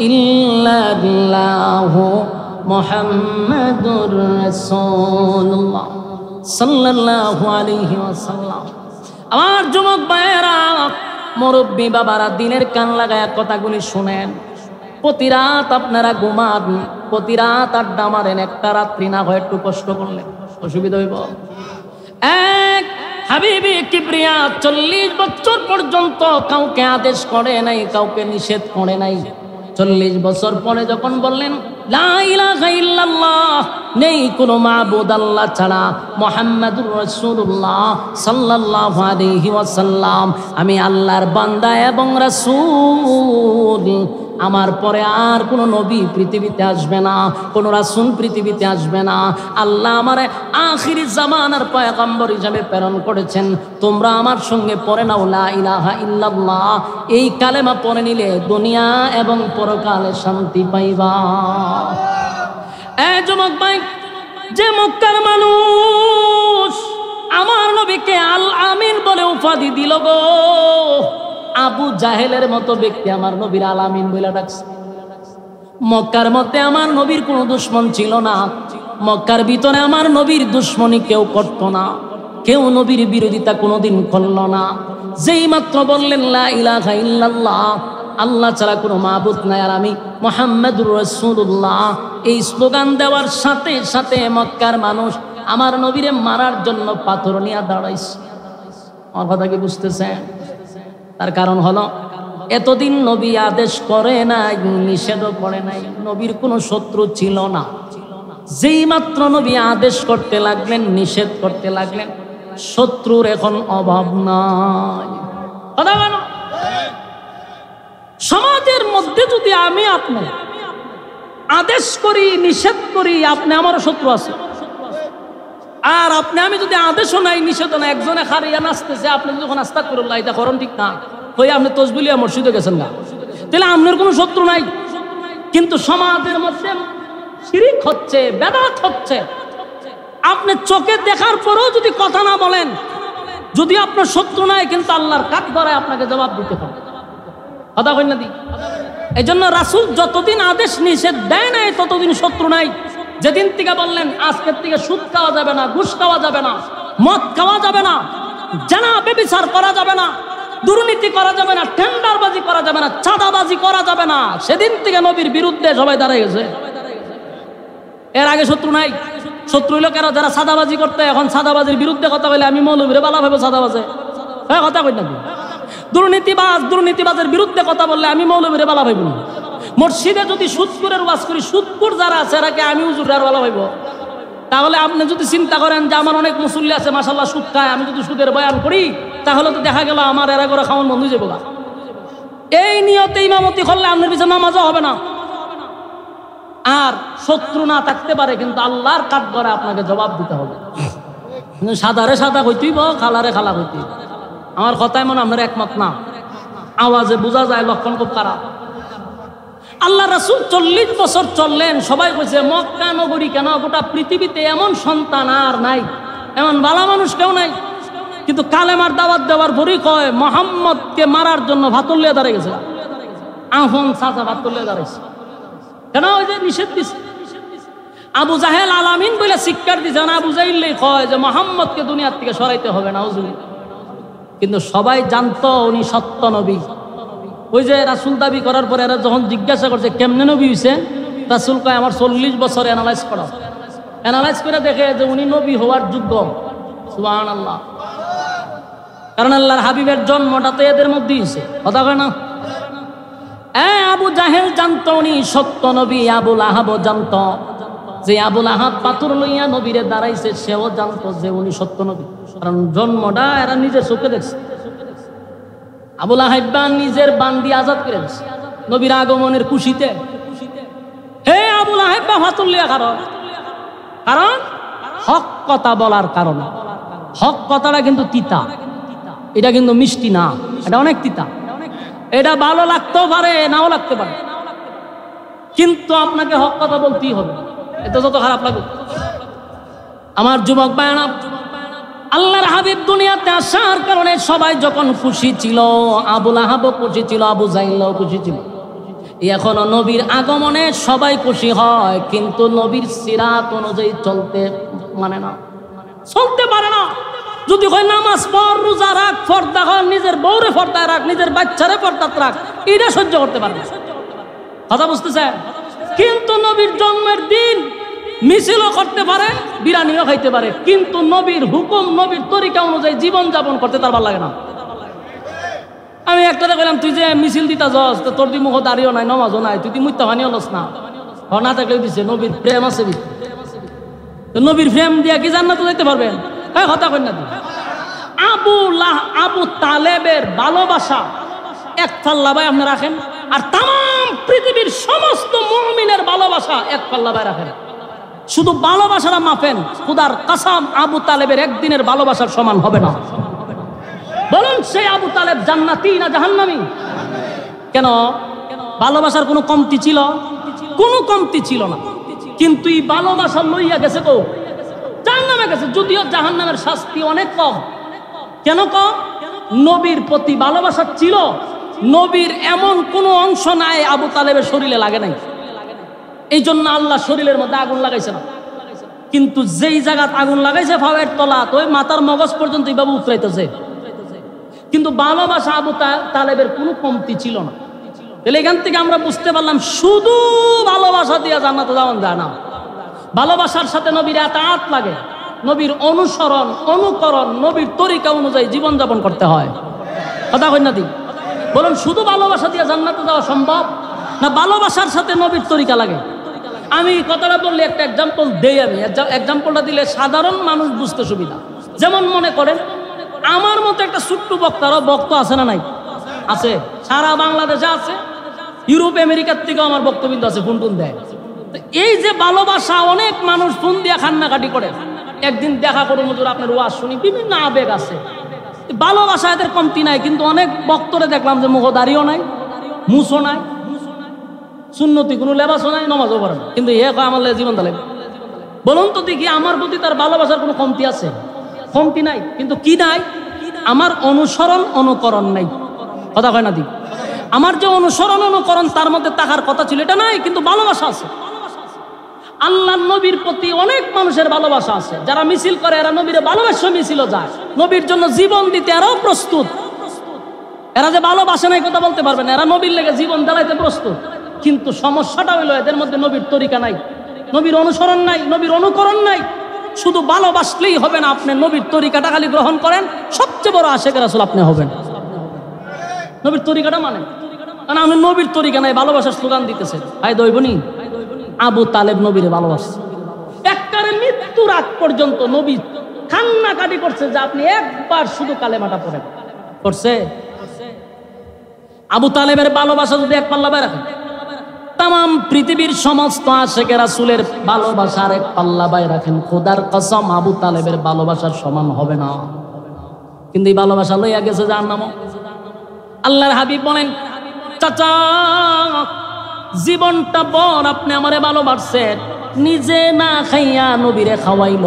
ইল্লাল্লাহু মুহাম্মাদুর রাসূলুল্লাহ সাল্লাল্লাহু আলাইহি ওয়াসাল্লাম। আমার যুবক ভাইয়েরা, মুরব্বী বাবারা দিনের কান লাগায় কথাগুলি শুনেন। প্রতি রাত আপনারা ঘুমান, প্রতি রাত আড্ডা মারেন, একটা রাত্রি না হয় একটু কষ্ট করলে অসুবিধা হইব। এক হাবিবি কিবরিয়া 40 বছর পর্যন্ত কাউকে আদেশ করে নাই, কাউকে নিষেধ করে নাই। 40 বছর পরে যখন বললেন লা ইলাহা ইল্লাল্লাহ, নেই কোনো মাবুদ আল্লাহ ছাড়া, মুহাম্মাদুর রাসূলুল্লাহ সাল্লাল্লাহু আলাইহি ওয়াসাল্লাম আমি আল্লাহর বান্দা এবং রাসূল, আমার পরে আর কোনো নবী পৃথিবীতে আসবে না, কোনো রাসূল পৃথিবীতে আসবে না। আল্লাহ আমারে আখিরি জামানার পয়গম্বর হিসেবে প্রেরণ করেছেন। তোমরা আমার সঙ্গে পড়ে নাও লা ইলাহা ইল্লাল্লাহ, এই কালেমা পড়ে নিলে দুনিয়া এবং পরকালে শান্তি পাইবা। যুবক ভাই, যে মক্কার মানুষ আমার নবীকে আল আমিন বলে উপাধি দিল গো, আবু জাহেলের মতো ব্যক্তি আমার নবীর আল আমিন বলে ডাকছে। মক্কার মধ্যে আমার নবীর কোনো দুশ্মন ছিল না, মক্কার ভিতরে আমার নবীর দুশ্মনী কেউ করতো না, কেউ নবীর বিরোধিতা কোনোদিন করলো না। যেই মাত্র বললেন লা ইলাহা ইল্লাল্লাহ, আল্লাহ ছাড়া কোনো মাবুদ নাই আর আমি মুহাম্মাদুর রাসূলুল্লাহ, এই স্লোগান দেওয়ার সাথে সাথে মক্কার মানুষ আমার নবীরে মারার জন্য পাথর নিয়ে দাঁড়াইছে। আমার কথা কি বুঝতেছেন? তার কারণ হলো এতদিন নবী আদেশ করে নাই, নিষেধও করে নাই, নবীর কোনো শত্রু ছিল না। যেই মাত্র নবী আদেশ করতে লাগলেন, নিষেধ করতে লাগলেন, শত্রুর এখন অভাব নাই। কথা বলো, সমাজের মধ্যে যদি আমি আপনি আদেশ করি, নিষেধ করি, আপনি আমারও শত্রু আছে। আর আপনি আমি যদি আদেশও নাই, নিষেধও নাই, একজনে খারিয়া নাচতেছে, আপনি যখন আস্তাগফিরুল্লাহ এটা করেন ঠিক না, ওই আপনি তসবিলিয়া মসজিদে গেছেন না, তাহলে আপনার কোনো শত্রু নাই। কিন্তু সমাজের মধ্যে শিরিক হচ্ছে, বেদাত হচ্ছে। আপনি চোখে দেখার পরেও যদি কথা না বলেন, যদি আপনার শত্রু নাই, কিন্তু আল্লাহর কাঠ ধরে আপনাকে জবাব দিতে হবে। কথা কই না দি? এই জন্য রাসূল যতদিন আদেশ নিষেধ দেয় নাই ততদিন শত্রু নাই। যেদিন থেকে বললেন আজকের থেকে সুদ খাওয়া যাবে না, ঘুষ খাওয়া যাবে না, মদ খাওয়া যাবে না, জানা ব্যভিচার করা যাবে না, দুর্নীতি করা যাবে না, টেন্ডারবাজি করা যাবে না, চাঁদাবাজি করা যাবে না, সেদিন থেকে নবীর বিরুদ্ধে সবাই দাঁড়িয়ে গেছে। এর আগে শত্রু নাই। শত্রু হইল কেন? যারা চাঁদাবাজি করতে, এখন চাঁদাবাজির বিরুদ্ধে কথা বলে আমি মৌলবীরে বালা ভাবে চাঁদাবাজে, হ্যাঁ কথা কই নাকি? দুর্নীতিবাজের বিরুদ্ধে কথা বললে আমি মৌলবীরে বালা ভাইব না। মসজিদে যদি সুদখোরের ওয়াজ করি, সুদখোর যারা আছে এরাকে আমি হুজুরে আর বালা ভাইব। তাহলে আপনি যদি চিন্তা করেন যে আমার অনেক মুসল্লি আছে মাশাআল্লাহ সুদ খায়, আমি যদি সুদের বয়ান করি তাহলে তো দেখা গেল আমার এরা করে খাওয়ান বন্ধ হয়ে যাবো। এই নিয়তে ইমামতি করলে আপনার পিছনে নামাজও হবে না। আর শত্রু না থাকতে পারে, কিন্তু আল্লাহর কাঠ করে আপনাকে জবাব দিতে হবে। সাদারে সাদা কইতেইব, খালারে খালা কইতেইব। আমার কথায় মনে আপনার একমত না, আওয়াজে বোঝা যায় লক্ষণ খুব খারাপ। আল্লাহ রাসূল 40 বছর চললেন, সবাই কইছে মক্কা নগরী কেন, গোটা পৃথিবীতে এমন সন্তান আর নাই, এমন ভালো মানুষ কেউ নাই। কিন্তু কালেমার দাওয়াত দেওয়ার পরই কয় মুহাম্মদকে মারার জন্য ভাতল্লিয়া দাঁড়িয়ে গেছে, আহন চাচা ভাতল্লিয়া দাঁড়াইছে কেন? ওই যে নিষেধ দিছে। আবু জাহেল আলামিন বলে শিক্ষার দিছে, আবু জাহেলই কয় যে মুহাম্মদকে দুনিয়ার থেকে সরাইতে হবে না হুজুর। কিন্তু সবাই জানতো উনি সত্য নবী। ওই যে রাসূল দাবি করার পরে এরা যখন জিজ্ঞাসা করছে কেমনে নবী হইছেন, রাসূল কয় আমার 40 বছর অ্যানালাইজ করা, অ্যানালাইজ করে দেখে যে উনি নবী হওয়ার যোগ্য। সুবহানাল্লাহ। কারণ আল্লাহর হাবিবের জন্মটা তো এদের মধ্যেই হয়েছে, কথা কয় না? আবু জাহেল জানতো উনি সত্য নবী, আবুল আহাবও জানতো। যে আবুল আহাব পাথর লইয়া নবীরে দাঁড়াইছে, সেও জানতো যে উনি সত্য নবী, কারণ জন্মটা এরা নিজের চোখে দেখছে। আবুল আহাব নিজের বান্দি আজাদ করে দিচ্ছে নবীর আগমনের খুশিতে। হে আবুল আহাব পাথর লইয়া, কারণ হক কথা বলার কারণে। হক কথাটা কিন্তু তিতা, এটা কিন্তু মিষ্টি না, এটা অনেক তিতা। এটা ভালো লাগতেও পারে, নাও লাগতে পারে, কিন্তু আপনাকে হক কথা বলতেই হবে, এটা যত খারাপ লাগুক। আমার যুবক ভাইরা, আল্লাহর হাবিব দুনিয়াতে আসার কারণে সবাই যখন খুশি ছিল, আবুল আহাবও খুশি ছিল, আবু জাহেলও খুশি ছিল। এখনো নবীর আগমনে সবাই খুশি হয়, কিন্তু নবীর সিরাত অনুযায়ী চলতে মানে না, চলতে পারে না। যদি হয় নামাজ পড়, রোজা রাখ, পর্দা কর, নিজের বউরে পর্দায় রাখ, নিজের বাচ্চারে পর্দাত রাখ, এটা সহ্য করতে পারবে। কথা বুঝতেছে? কিন্তু নবীর জন্মের দিন মিছিলও করতে পারে, বিরিয়ানিও খাইতে পারে, কিন্তু নবীর হুকুম, নবীর তরিকা অনুযায়ী জীবন যাপন করতে তার ভালো লাগে না। আমি একটা দেখলাম, তুই যে মিছিল দিতা যাস, তোর দি মুখ দাঁড়িয়েও নাই, নমাজও নাই, তুই মুত্যা হানি হলস না, না থাকলে দিছে নবীর প্রেম আছে। নবীর প্রেম দিয়া কি জান্নাতে যাইতে পারবেন? হ্যাঁ, কথা কই না। আবু তালেবের ভালোবাসা এক পাল্লায় আপনি রাখেন, আর তাম পৃথিবীর সমস্ত মুমিনের ভালোবাসা এক পাল্লায় রাখেন। শুধু ভালোবাসাটা মাপেন, খুদার কসম আবু তালেবের একদিনের ভালোবাসার সমান হবে না। বলুন, সেই আবু তালেব জান্নাতি না জাহান্নামী? কেন? ভালোবাসার কোনো কমতি ছিল? কোনো কমতি ছিল না। কিন্তু এই ভালোবাসা লইয়া গেছে তো জাহান্নামে গেছে, যদিও জাহান্নামের শাস্তি অনেক কম। কেন কম? নবীর প্রতি ভালোবাসা ছিল, নবীর এমন কোন অংশ নাই আবু তালেবের শরীরে লাগে নাই, এই জন্য আল্লাহ শরীরের মধ্যে আগুন লাগাইছে না। কিন্তু যেই জায়গায় আগুন লাগাইছে ফাওয়ের তলা, তো ওই মাথার মগজ পর্যন্ত এইভাবে উতরাইতেছে। কিন্তু ভালোবাসা আবু তালেবের কোনো কমতি ছিল না। তাহলে এখান থেকে আমরা বুঝতে পারলাম, শুধু ভালোবাসা দিয়ে জান্নাতে যাওয়া যায় না, ভালোবাসার সাথে নবীর আতাত লাগে, নবীর অনুসরণ, অনুকরণ, নবীর তরিকা অনুযায়ী জীবনযাপন করতে হয়। কথা কই না? বলুন, শুধু ভালোবাসা দিয়ে জান্নাতে যাওয়া সম্ভব না ভালোবাসার সাথে নবীর তরিকা লাগে? আমি কথাটা বললে একটা এক্সাম্পল দেই। আমি এক্সাম্পলটা দিলে সাধারণ মানুষ বুঝতে সুবিধা। যেমন মনে করেন, আমার মতো একটা ছোট্ট বক্তারও বক্তা আছে না নাই? আছে, সারা বাংলাদেশে আছে, ইউরোপ আমেরিকার থেকেও আমার বক্তব্য আছে, ফোন টোন দেয়। এই যে ভালোবাসা, অনেক মানুষ ফোন দিয়ে কান্নাকাটি করে, একদিন দেখা করুন হুজুর আপনার ওয়াজ শুনি, বিভিন্ন আবেগ আছে, ভালোবাসা এদের কমতি নাই। কিন্তু অনেক বক্তরে দেখলাম যে মুখদারিও নাই, মুছও নাই, সুন্নতি কোনো লেবাসও নাই, নমাজও পড়ে না, কিন্তু এ কয় আমার জীবন তালে। বলুন তো দেখি, আমার প্রতি তার ভালোবাসার কোনো কমতি আছে? কমতি নাই। কিন্তু কি নাই? আমার অনুসরণ, অনুকরণ নাই। কথা কয় না? আমার যে অনুসরণ, অনুকরণ তার মধ্যে থাকার কথা ছিল, এটা নাই, কিন্তু ভালোবাসা আছে। আল্লাহ নবীর প্রতি অনেক মানুষের ভালোবাসা আছে, যারা মিছিল করে এরা নবীর ভালোবাসা মিছিল যায়, নবীর জন্য জীবন দিতে এরাও প্রস্তুত। এরা যে ভালোবাসে নাই কথা বলতে পারবে না, এরা নবীর লেগে জীবন জ্বালাইতে প্রস্তুত। কিন্তু সমস্যাটা হইলো এদের মধ্যে নবীর তরিকা নাই, নবীর অনুসরণ নাই, নবীর অনুকরণ নাই। শুধু ভালোবাসলেই হবে না, আপনি নবীর তরিকাটা খালি গ্রহণ করেন, সবচেয়ে বড় আশেক রাসূল আপনি হবেন। নবীর তরিকাটা মানে, কারণ আপনি নবীর তরিকা নাই, ভালোবাসার স্লোগান দিতেছে, আয় দইবনি। আবু তালেব নবীরে ভালোবাসছে, একবারে মৃত্যুর আগ পর্যন্ত নবী কান্নাকাটি করছে যে আপনি একবার শুধু কালেমাটা পড়েন। করছে? আবু তালেবের ভালোবাসা যদি এক পাল্লা রাখেন, তাম পৃথিবীর সমস্ত আশেকে রাসূলের ভালোবাসার এক পাল্লা বাই রাখেন, খোদার কসম আবু তালেবের ভালোবাসার সমান হবে না। কিন্তু এই ভালোবাসা লইয়া গেছে জাহান্নামে। আল্লাহর হাবিব বলেন, চাচা জীবনটা বর আপনি আমারে ভালোবাসছেন, নিজে না খাইয়া নবীরে খাওয়াইল,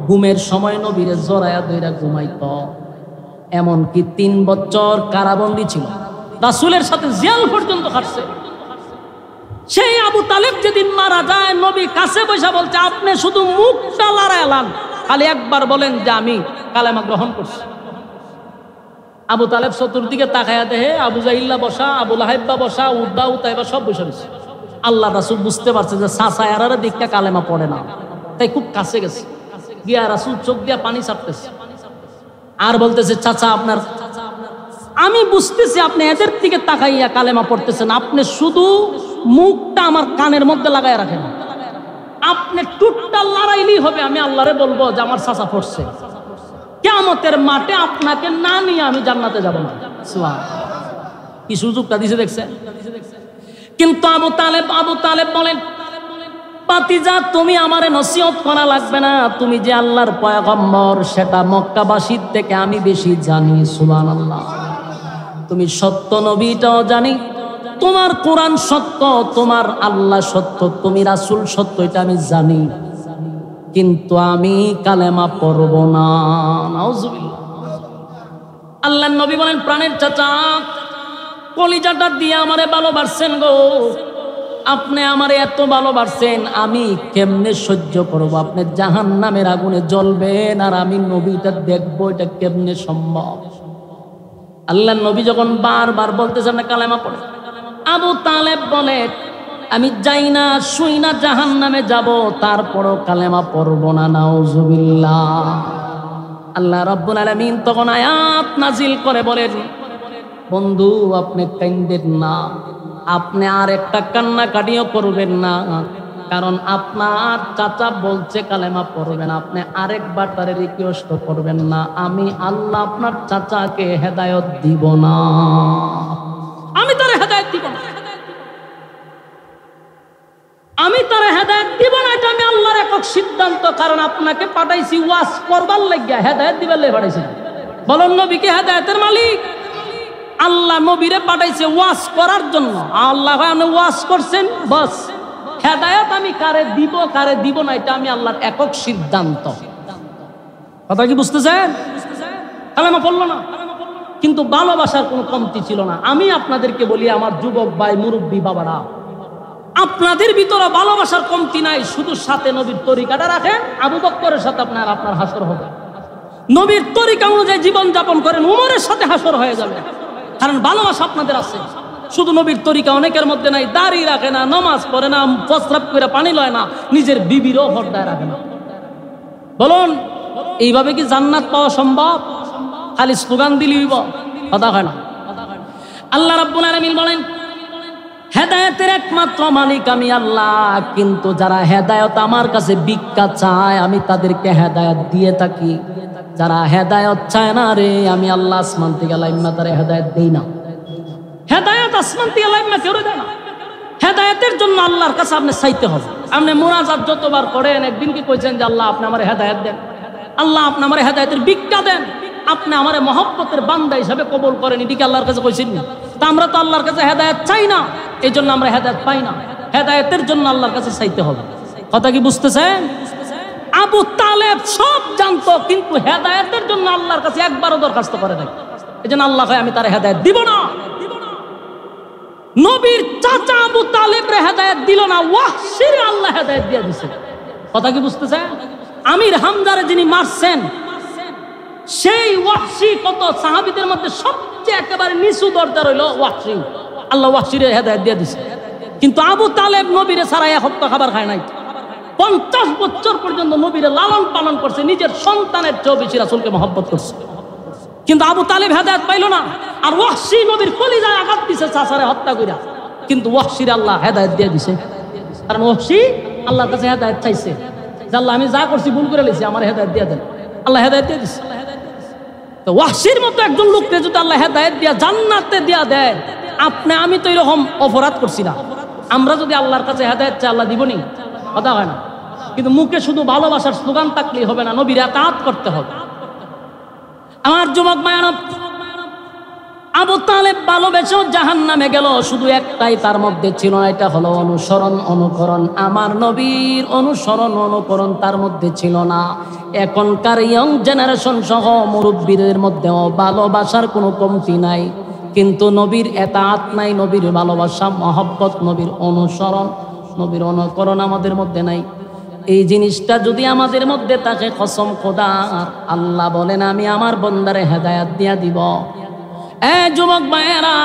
ঘুমের সময় নবীরে জড়াইয়া ধইরা ঘুমাইত, এমনকি 3 বছর কারাবন্দী ছিল, রাসূলের সাথে জেল পর্যন্ত কাটছে। সেই আবু তালেব যেদিন মারা যায়, নবী কাছে বসে বলছে, আপনি শুধু মুখটা লড়াইলাম, খালি একবার বলেন যে আমি কালেমা গ্রহণ করছি। আবু তালেব চতুর্দিকে তাকায়া দেহে আবু জাহিল্লা বসা, আবু লাহাইবা বসা, উদ্বা উতাইবা সব বসে রয়েছে। আল্লাহ রাসূল বুঝতে পারছে যে চাচা এরারে দিকটা কালেমা পড়ে না, তাই খুব কাছে গেছে, গিয়া রাসূল চোখ দিয়া পানি ছাড়তেছে আর বলতেছে, চাচা আপনার, আমি বুঝতেছি আপনি এদের দিকে তাকাইয়া কালেমা পড়তেছেন, আপনি শুধু মুখটা আমার কানের মধ্যে লাগাইয়া রাখেন, আপনি টুটটা লড়াইলেই হবে, আমি আল্লাহরে বলবো যে আমার চাচা পড়ছে, কিয়ামতের মাঠে আপনাকে না নিয়ে আমি জান্নাতে যাব না। সুবহানাল্লাহ, কি সুযোগটা দিছে দেখছেন? কিন্তু আবু তালেব বলেন, পাতিজা তুমি আমারে নসিহত করা লাগবে না, তুমি যে আল্লাহর পয়গম্বর সেটা মক্কাবাসীর থেকে আমি বেশি জানি। সুবহানাল্লাহ, তুমি সত্য নবীটাও জানি, তোমার কোরআন সত্য, তোমার আল্লাহ সত্য, তুমি রাসূল সত্য, এটা আমি জানি, কিন্তু আমি কালেমা পড়ব না। নাউজুবিল্লাহ। আল্লাহর নবী বলেন, প্রাণের চাচা কলিজাটা দিয়ে আমারে ভালোবাসছেন গো, আপনি আমারে এত ভালোবাসছেন, আমি কেমনে সহ্য করব? আপনি জাহান্নামের আগুনে জ্বলবেন আর আমি নবীটা দেখবো, এটা কেমনে সম্ভব? আল্লাহ নবী যখন বারবার বলতেছেন না কালেমা পড়ে, আবু তালেব বলে আমি যাই না শুই না জাহান্নামে যাব, তারপরও কালেমা পড়ব না। নাউজুবিল্লাহ। আল্লাহ রাব্বুল আলামিন তখন আয়াত নাজিল করে বলেন, বন্ধু আপনি কাঁদেন না, আপনি আর একটা কান্নাকাটিও করবেন না, কারণ আপনার চাচা বলছে কালেমা পড়বেন, আপনি আরেকবার তারে রিকোয়েস্ট করবেন না। আমি আল্লাহ আপনার চাচাকে হেদায়েত দিব না, আমি তারে হেদায়েত দিব না, আমি তারে হেদায়েত দিব না। এটা আমি আল্লাহর একক সিদ্ধান্ত। কারণ আপনাকে পাঠাইছি ওয়াজ করবার লাগিয়া, হেদায়েত দিবার লাগি পাঠাইছি। বলুন নবী কি হেদায়েতের মালিক? আল্লাহ নবীরে পাঠাইছে ওয়াজ করার জন্য। আল্লাহ ওয়াজ করছেন, বাস। হেদায়েত আমি কারে দিব কারে দিব না, এটা আমি আল্লাহর একক সিদ্ধান্ত। কথা কি বুঝতেছেন? কালেমা পড়লো না, কিন্তু ভালোবাসার কোনো কমতি ছিল না। আমি আপনাদেরকে বলি, আমার যুবক ভাই, মুরব্বী বাবারা, আপনাদের ভিতরে ভালোবাসার কমতি নাই, শুধু সাথে নবীর তরিকাটা রাখেন। আবু বকরের সাথে আপনার হাসর হবে। নবীর তরিকা অনুযায়ী জীবন যাপন করেন, উমরের সাথে হাসর হয়ে যাবে। কারণ ভালোবাসা আপনাদের আছে। শুধু নবীর তরিকা অনেকের মধ্যে নাই, দাড়ি রাখে না, নামাজ পড়ে না, প্রস্রাব করে পানি লয় না, নিজের বিবিরও হর্দায় রাখে না। বলুন এইভাবে কি জান্নাত পাওয়া সম্ভব? খালি স্লোগান দিলেই কথা হয় না। আল্লাহ রাব্বুল আলামিন বলেন, হেদায়েতের একমাত্র মালিক আমি আল্লাহ, কিন্তু যারা হেদায়েত আমার কাছে ভিক্ষা চায় আমি তাদেরকে হেদায়েত দিয়ে থাকি। যারা হেদায়েত চায় না রে, আমি আল্লাহ আসমান থেকে লাইম্মা তারে হেদায়েত দেই না। হেদায়েত আসমান থেকে লাইম্মা কেউ দেয় না। হেদায়েতের জন্য আল্লাহর কাছে আপনি চাইতে হবে। আপনি মুনাজাত যতবার করেন, একদিন কি কইছেন যে আল্লাহ আপনি আমার হেদায়েত দেন, আল্লাহ আপনি আমার হেদায়েতের ভিক্ষা দেন, আপনি আমার মহব্বতের বান্দা হিসাবে কবুল করেন, এদিকে আল্লাহর কাছে কইছেন না? তা আমরা তো আল্লাহর কাছে হেদায়েত চাই না, এই জন্য আমরা হেদায়েত পাই না। হেদায়েতের জন্য আল্লাহর কাছে চাইতে হবে। কথা কি বুঝতেছেন? আবু তালেব সব জানতো, কিন্তু হেদায়েতের জন্য আল্লাহর কাছে একবারও দরখাস্ত করে নাই। এই জন্য আল্লাহ কয় আমি তার হেদায়েত দিব না। নবীর চাচা আবু তালেবরে হেদায়েত দিল না, ওয়াহশির আল্লাহ হেদায়েত দিয়ে দিছে। কথা কি বুঝতেছেন? আমির হামজারে যিনি মারছেন, সেই ওয়াহশি কত সাহাবীদের মধ্যে সবচেয়ে একেবারে নিচু দরজা রইল ওয়াহশি। আল্লাহ ওয়াহশিরে হেদায়েত দিয়ে দিছে। কিন্তু আবু তালেব নবীরে ছাড়া এক হপ্তা খাবার খায় নাই। 50 বছর পর্যন্ত নবীরে লালন পালন করছে, নিজের সন্তানের চেয়েও বেশি রাসূলকে মহব্বত করছে। কিন্তু আবু তালেব হেদায়েত পাইল না। আর ওয়াহশি নবীর কলিজায় আঘাত দিছে চাচারে হত্যা কইরা, কিন্তু ওয়াহশির আল্লাহ হেদায়েত দিয়ে দিছে। কারণ ওয়াহশি আল্লাহর কাছে হেদায়েত চাইছে যে আল্লাহ আমি যা করছি ভুল করে লেছি, আমার হেদায়েত দিয়ে দেন। আল্লাহ হেদায়েত দিয়ে দিছে। তো ওয়াহশির মতো একজন লোককে যদি আল্লাহ হেদায়েত দিয়া জান্নাতে দিয়া দেয়, আপনি আমি তো এরকম অপরাধ করছি না। আমরা যদি আল্লাহর কাছে হেদায়েত চাই, আল্লাহ দিবনি? কথা হয় না। কিন্তু মুখে শুধু ভালোবাসার স্লোগান থাকলেই হবে না, নবীর আতাত করতে হবে। আমার যুবক মায়ানব, আবু তালেব ভালোবেসেও জাহান্নামে গেল, শুধু একটাই তার মধ্যে ছিল, এটা হলো অনুসরণ অনুকরণ। আমার নবীর অনুসরণ অনুকরণ তার মধ্যে ছিল না। এখনকার ইয়ং জেনারেশন সহ মুরব্বীদের মধ্যেও ভালোবাসার কোনো কমতি নাই, কিন্তু নবীর এতাআত নাই, নবীর ভালোবাসা মহব্বত, নবীর অনুসরণ, নবীর অনুকরণ আমাদের মধ্যে নাই। এই জিনিসটা যদি আমাদের মধ্যে থাকে, কসম খোদার, আল্লাহ বলেন আমি আমার বান্দারে হেদায়েত দিয়া দিব। যুবক ভাইয়েরা,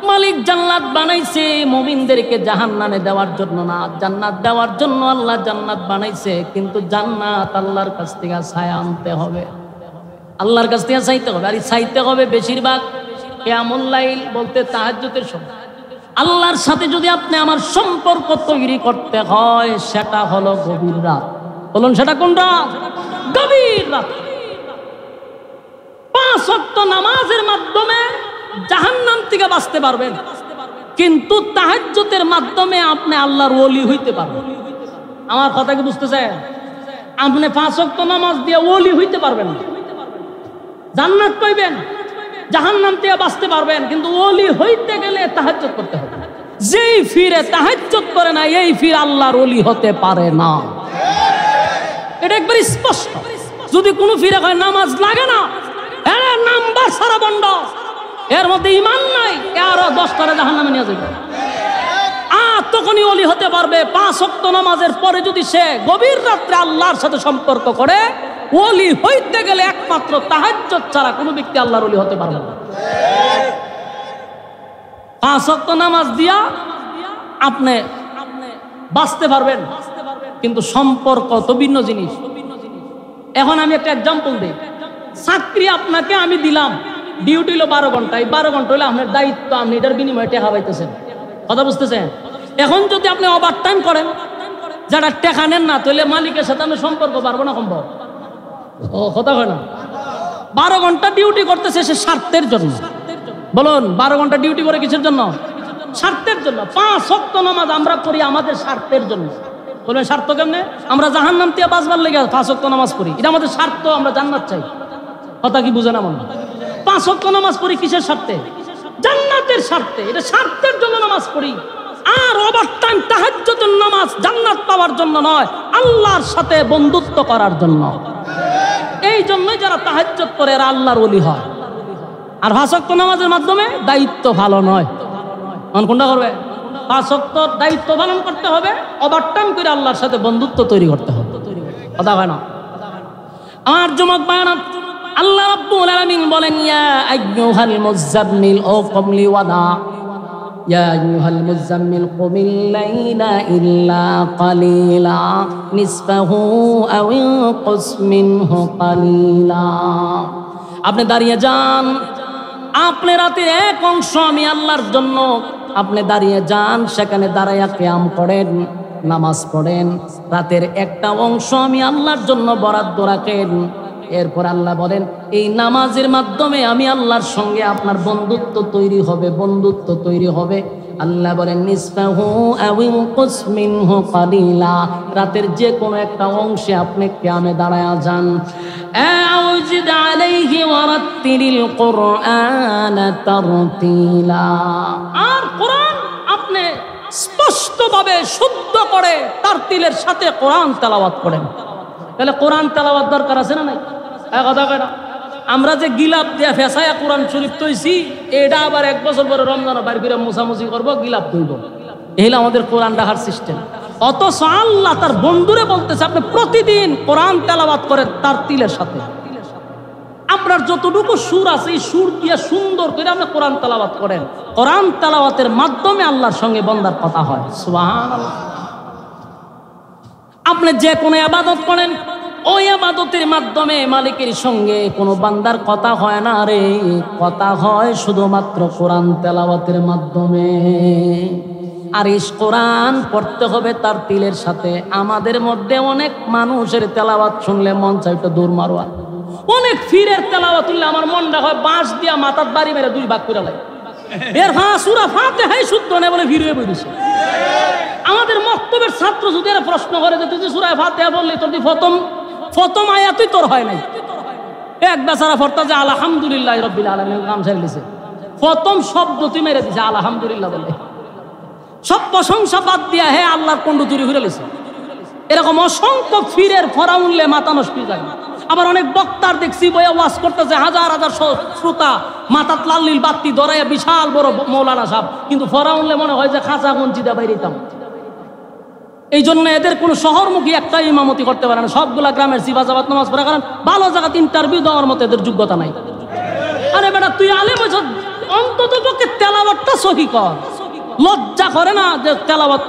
মালিক জান্নাত বানাইছে মুমিনদেরকে জাহান্নামে দেওয়ার জন্য না, জান্নাত দেওয়ার জন্য আল্লাহ জান্নাত বানাইছে। কিন্তু জান্নাত আল্লাহর কাছ থেকে ছায়া আনতে হবে, আল্লাহর কাছ থেকে চাইতে হবে। আর চাইতে হবে বেশিরভাগ কিয়ামুল লাইল বলতে তাহাজ্জুদের সময়। আল্লাহর সাথে যদি আপনি আমার সম্পর্ক তৈরি করতে হয়, সেটা হলো গভীর রাত। বলুন সেটা কোন রাত? গভীর রাত। 5 ওয়াক্ত নামাজের মাধ্যমে জাহান্নাম থেকে বাঁচতে পারবেন, কিন্তু তাহাজ্জুদের মাধ্যমে আপনি আল্লাহর ওলি হইতে পারবেন। আমার কথা কি বুঝতেছেন? আপনি 5 ওয়াক্ত নামাজ দিয়ে ওলি হইতে পারবেন না। জান্নাত পাইবেন, জাহান্নাম থেকে বাঁচতে পারবেন, কিন্তু ওলি হইতে গেলে তাহাজ্জুদ করতে হবে। যেই ফিরে তাহাজ্জুদ করে না, এই ফির আল্লাহর ওলি হতে পারে না। এটা একবার স্পষ্ট। যদি কোনো ফিরে হয় নামাজ লাগে না, এর নাম্বার সারা বন্ধ, এর মধ্যে ঈমান নাই, আরো 10টারে জাহান্নামে নিয়ে যাবে। তখনই ওলি হতে পারবে 5 ওয়াক্ত নামাজের পরে যদি সে গভীর রাত্রে আল্লাহর সাথে সম্পর্ক করে। ওলি হইতে গেলে একমাত্র তাহাজ্জুদ ছাড়া কোনো ব্যক্তি আল্লাহর ওলি হতে পারবে না। 5 ওয়াক্ত নামাজ দিয়া আপনি বাঁচতে পারবেন, কিন্তু সম্পর্ক তো ভিন্ন জিনিস। এখন আমি একটা এক্সাম্পল দিই। চাকরি আপনাকে আমি দিলাম, ডিউটি হলো 12 ঘন্টা, এই 12 ঘন্টা হলো আপনার দায়িত্ব, আপনি এটার বিনিময়ে টাকা পাইতেছেন। কথা বুঝতেছেন? এখন যদি আপনি ওভার টাইম করেন, যারা টাকা নেন না, তাহলে মালিকের সাথে আমি সম্পর্ক পারবো না, সম্ভব? ও কথা হয় না। 12 ঘন্টা ডিউটি করতেছে সে স্বার্থের জন্য। বলুন, 12 ঘন্টা ডিউটি করে কিসের জন্য? স্বার্থের জন্য। 5 ওয়াক্ত নামাজ আমরা পড়ি আমাদের স্বার্থের জন্য। বলবেন স্বার্থ কেমনে? আমরা জাহান্নাম থেকে বাঁচবার লেগে 5 ওয়াক্ত নামাজ পড়ি, এটা আমাদের স্বার্থ, আমরা জান্নাত চাই। কথা কি বুঝেন? আমার 5 ওয়াক্ত নামাজ পড়ি কিসের স্বার্থে? জান্নাতের স্বার্থে। এটা স্বার্থের জন্য নামাজ পড়ি। আর ওভার টাইম তাহাজ্জুদের নামাজ জান্নাত পাওয়ার জন্য নয়, আল্লাহর সাথে বন্ধুত্ব করার জন্য। এই জন্যই যারা তাহাজ্জুদ করে এরা আল্লাহর ওলি হয়। আর 5 ওয়াক্ত নামাজের মাধ্যমে দায়িত্ব ভালো নয়। কোনটা করবে? 5 ওয়াক্ত দায়িত্ব পালন করতে হবে, ওভারটাইম করে আল্লাহর সাথে বন্ধুত্ব তৈরি করতে হবে। কথা হয় না? আমার যুবক ভাইরা, আল্লাহ রাব্বুল আলামিন বলেন, ইয়া আইয়ুহাল মুযাম্মিল ও কমলি ওয়াদা, ইয়া আইয়ুহাল মুযাম্মিল কুমিল লাইলা ইল্লা কালিলা নিসফাহু আও ইনকুস মিনহু কালিলা। আপনি দাঁড়িয়ে যান, আপনি রাতের এক অংশ আমি আল্লাহর জন্য আপনি দাঁড়িয়ে যান, সেখানে দাঁড়াইয়া কিয়াম করেন, নামাজ পড়েন। রাতের একটা অংশ আমি আল্লাহর জন্য বরাদ্দ রাখেন। এরপর আল্লাহ বলেন, এই নামাজের মাধ্যমে আমি আল্লাহর সঙ্গে আপনার বন্ধুত্ব তৈরি হবে, বন্ধুত্ব তৈরি হবে। আল্লাহ বলেন, নিসফাহু আও ইনকুস মিনহু কালিলা। রাতের যে কোনো একটা অংশে আপনি কিয়ামে দাঁড়ায়া যান। আউজিদ আলাইহি ওয়ারাত্তিলিল কুরআন তারতিলা। আর কোরআন আপনি স্পষ্টভাবে শুদ্ধ করে তারতিলের সাথে কোরআন তেলাওয়াত করেন। তাহলে কোরআন তেলাওয়াত দরকার আছে না নাই? কথা কয় না? আমরা যে গিলাপ দিয়া ফেসায়া কোরআন শরীফ তৈছি, এটা আবার 1 বছর পরে রমজান বাইর করে মোছামুছি করবো, গিলাপ তৈব। এই হলো আমাদের কোরআন রাখার সিস্টেম। অথচ আল্লাহ তার বন্ধুরে বলতেছে, আপনি প্রতিদিন কোরআন তেলাওয়াত করেন তার তিলের সাথে। আপনার যতটুকু সুর আছে, এই সুর দিয়ে সুন্দর করে আপনি কোরআন তেলাওয়াত করেন। কোরআন তেলাওয়াতের মাধ্যমে আল্লাহর সঙ্গে বান্দার কথা হয়। সুবহানাল্লাহ। আপনি যে কোনো ইবাদত করেন, ওই ইবাদতের মাধ্যমে মালিকের সঙ্গে কোনো বান্দার কথা হয় না রে, কথা হয় শুধুমাত্র কোরআন তেলাওয়াতের মাধ্যমে। আর এই কোরআন পড়তে হবে তার তিলের সাথে। আমাদের মধ্যে অনেক মানুষের তেলাওয়াত শুনলে মন চাই একটু দূর মারোয়া। অনেক ফিরের তেলাওয়াত শুনলে আমার মনটা হয় বাঁশ দিয়া মাথার বাড়ি মেরে 2 ভাগ করে লাগে। এর সূরা ফাতিহা শুদ্ধ না বলে ভিড়ে বেরিয়েছে। আমাদের মক্তবের ছাত্র যদি এরা প্রশ্ন করে যে তুই যে সূরা ফাতিহা বললি, তোর প্রথম আয়াতই তোর হয় নাই। এক বেচারা ফরতা যে আলহামদুলিল্লাহ রাব্বিল আলামিন নাম ছেড়ে দিছে, প্রথম শব্দ তুই মেরে দিছে আলহামদুলিল্লাহ বলে। সব প্রশংসা বাদ দিয়া হে আল্লাহর কন্ডু চুরি করে লেছে। এরকম অসংখ্য ফিরের ফরা উনলে মাথা নষ্ট হয়ে যায়। আবার অনেক বক্তার দেখছি বইয়া ওয়াজ করতেছে, হাজার হাজার শ্রোতা, মাথাত লাল নীল বাতি ধরাইয়া বিশাল বড় মৌলানা সাহেব, কিন্তু ফরা উনলে মনে হয় যে খাঁচা গঞ্জিদা বাইরেতাম। এই জন্য এদের কোনো শহরমুখী একটা ইমামতি করতে পারে না। সবগুলা গ্রামের জিবাজাবাত নামাজ পড়ার কারণ ভালো জায়গাতে ইন্টারভিউ দেওয়ার মতো এদের যোগ্যতা নাই। আরে বেটা, তুই আলেম হইছ, অন্তত পক্ষে তেলাওয়াতটা সহি কর। লজ্জা করে না যে তেলাওয়াত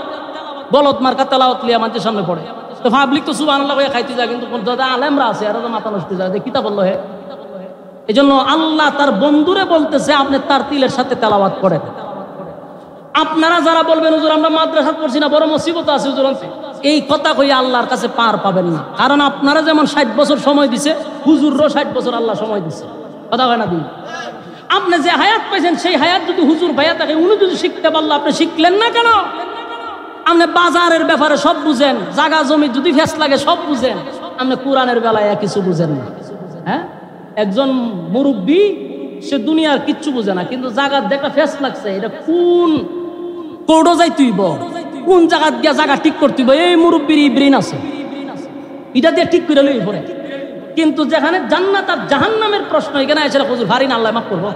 বলদ মার্কা তেলাওয়াত লিয়া মানুষের সামনে পড়ে। তো পাবলিক তো সুবহানাল্লাহ কইয়া খাইতে যায়, কিন্তু যারা আলেমরা আছে এরা তো মাথা নষ্ট হয়ে যায় যে কিতা বললো হে। এই জন্য আল্লাহ তার বন্ধুরে বলতেছে, আপনি তার তিলের সাথে তেলাওয়াত করেন। আপনারা যারা বলবেন হুজুর আমরা মাদ্রাসা পড়ছি না, বড় মুসিবত আছে হুজুর, এই কথা কইয়া আল্লাহর কাছে পার পাবেন না। কারণ আপনারা যেমন 60 বছর সময় দিছে, হুজুরও 60 বছর আল্লাহ সময় দিছে। কথা হয় না? দিন আপনি যে হায়াত পাইছেন, সেই হায়াত যদি হুজুর ভাইয়া থাকে, উনি যদি শিখতে পারলো, আপনি শিখলেন না কেন? আপনি বাজারের ব্যাপারে সব বুঝেন, জায়গা জমি যদি ফেস লাগে সব বুঝেন, আপনি কোরআনের বেলায় কিছু বুঝেন না। হ্যাঁ, একজন মুরব্বী সে দুনিয়ার কিচ্ছু বুঝে না, কিন্তু জায়গার দেখা ফেস লাগছে, এটা কোন কোডো যাই তুইব, কোন জায়গা দিয়া জায়গা ঠিক করতেইব, এই মুরব্বীর ব্রেন আছে, এটা দিয়ে ঠিক করে লই পরে। কিন্তু যেখানে জান্নাত আর জাহান্নামের প্রশ্ন, এখানে এসে হুজুর ভারী না, আল্লাহ মাফ করবো,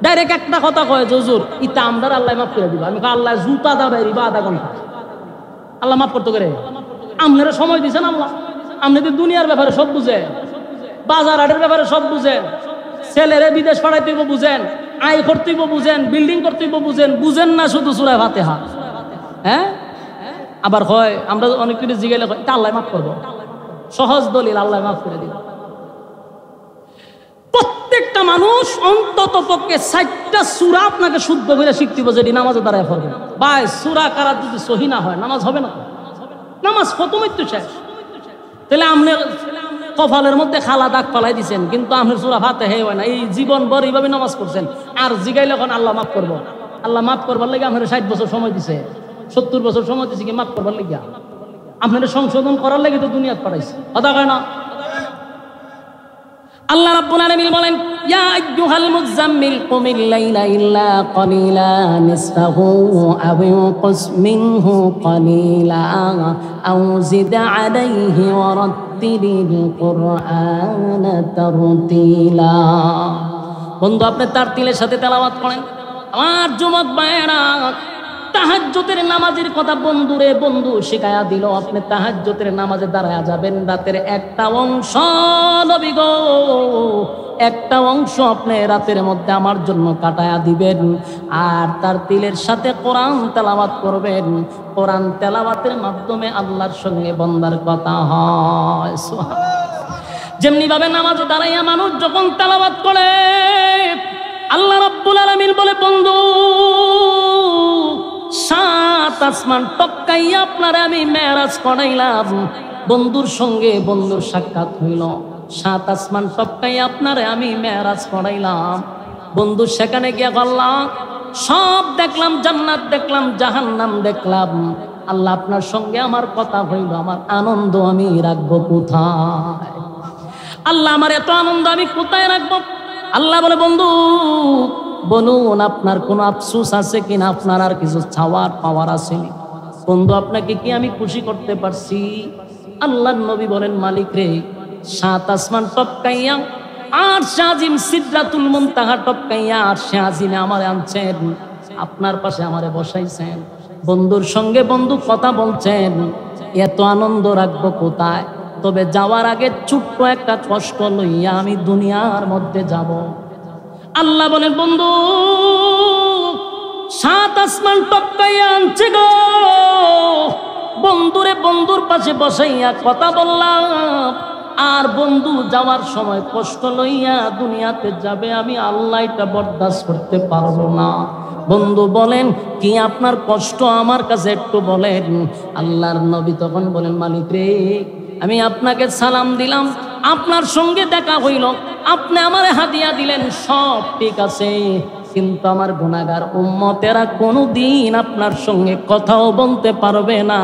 ডাইরেক্ট একটা কথা কয় হুজুর ইতা আমদার আল্লাহ মাফ করে দিবা। আমি আল্লাহ জুতা দা বাইরি বা আধা ঘন্টা আল্লাহ মাফ করতে করে। আপনারা সময় দিচ্ছেন আল্লাহ, আপনাদের দুনিয়ার ব্যাপারে সব বুঝেন, বাজার হাটের ব্যাপারে সব বুঝেন, ছেলেরে বিদেশ পাঠাইতে বুঝেন, আয় করতে বুঝেন, বিল্ডিং করতে বুঝেন, বুঝেন না শুধু সূরা ফাতিহা। হ্যাঁ, আবার হয় আমরা অনেক কিছু জিজ্ঞাসা করি তা আল্লাহ মাফ করবো, সহজ দলিল আল্লাহ মাফ করে দিল। প্রত্যেকটা মানুষ অন্তত পক্ষে 60টা সূরা আপনাকে শুদ্ধ করে শিখতে হবে, যেটি নামাজে দাঁড়ায় পড়বে। ভাই সূরা কারাত যদি সহি না হয় নামাজ হবে না, নামাজ প্রথমেই তো শেষ। তাহলে আপনি কপালের মধ্যে খালা দাগ ফালাই দিচ্ছেন, কিন্তু আপনার সূরা ফাতিহা হয় না, এই জীবন ভর এইভাবে নামাজ পড়ছেন। আর জিগাইলে এখন আল্লাহ মাফ করবো, আল্লাহ মাফ করবার লাগে আপনার 60 বছর সময় দিছে, 70 বছর সময় দিছে কি মাফ করবার লাগে? আপনার সংশোধন করার লাগে তো দুনিয়াত পাঠাইছে, কথা কয় না? আল্লাহ রাব্বুল আলামিন বলেন ইয়া আইয়ুহাল মুযাম্মিল কুমিল লাইলা ইল্লা কালিলা নিসফাহু আও ইনকুস মিনহু কালিলা আও জিদ আলাইহি ওয়া রাত্তিলিল কুরআনা তারতিলা। বন্ধু আপনি তারতিলের সাথে তেলাওয়াত করেন। আমার যুবক ভাইয়েরা, তাহাজ্জুদের নামাজের কথা বন্ধুরে বন্ধু শিখায়া দিল। আপনি তাহাজ্জুদের নামাজে দাঁড়ায়া যাবেন, রাতের একটা অংশ নবী গো, একটা অংশ আপনি রাতের মধ্যে আমার জন্য কাটায়া দিবেন। আর তার তিলের সাথে কোরআন তেলাওয়াত করবেন। কোরআন তেলাওয়াতের মাধ্যমে আল্লাহর সঙ্গে বান্দার কথা হয়। যেমনি ভাবে নামাজে দাঁড়াইয়া মানুষ যখন তেলাওয়াত করে, আল্লাহ রাব্বুল আলামিন বলে বন্ধু 7 আসমান টপকাইয়া আপনারে আমি মেরাজ করাইলাম। বন্ধুর সঙ্গে বন্ধুর সাক্ষাৎ হইল, 7 আসমান টপকাইয়া আপনারে আমি মেরাজ করাইলাম। বন্ধু সেখানে গিয়া বললাম সব দেখলাম, জান্নাত দেখলাম, জাহান্নাম দেখলাম। আল্লাহ আপনার সঙ্গে আমার কথা হইল, আমার আনন্দ আমি রাখবো কোথায়? আল্লাহ আমার এত আনন্দ আমি কোথায় রাখবো? আল্লাহ বলে বন্ধু বলুন আপনার কোনো আফসোস আছে কিনা, আপনার আর কিছু চাওয়ার পাওয়ার আসেনি? বন্ধু আপনাকে কি আমি খুশি করতে পারছি? আল্লাহর নবী বলেন মালিক রে, 7 আসমান টপকাইয়া আরশে আজিম সিদরাতুল মুনতাহা টপকাইয়া আরশে আজিমে আমারে আনছেন, আপনার পাশে আমারে বসাইছেন, বন্ধুর সঙ্গে বন্ধু কথা বলছেন। এত আনন্দ রাখবো কোথায়? তবে যাওয়ার আগে ছোট্ট একটা কষ্ট লইয়া আমি দুনিয়ার মধ্যে যাব। আল্লাহ বলেন বন্ধু 7 আসমান টপকাইয়া আনছে গো, বন্ধুরে বন্ধুর পাশে বসাইয়া কথা বললাম। আর বন্ধু যাওয়ার সময় কষ্ট লইয়া দুনিয়াতে যাবে, আমি আল্লাহ এটা বরদাস্ত করতে পারবো না। বন্ধু বলেন কি আপনার কষ্ট আমার কাছে একটু বলেন। আল্লাহর নবী তখন বলেন মালিক রে, আমি আপনাকে সালাম দিলাম, আপনার সঙ্গে দেখা হইল, আপনি আমার হাদিয়া দিলেন, সব ঠিক আছে, কিন্তু আমার গুনাহগার উম্মতেরা কোনোদিন আপনার সঙ্গে কথাও বলতে পারবে না,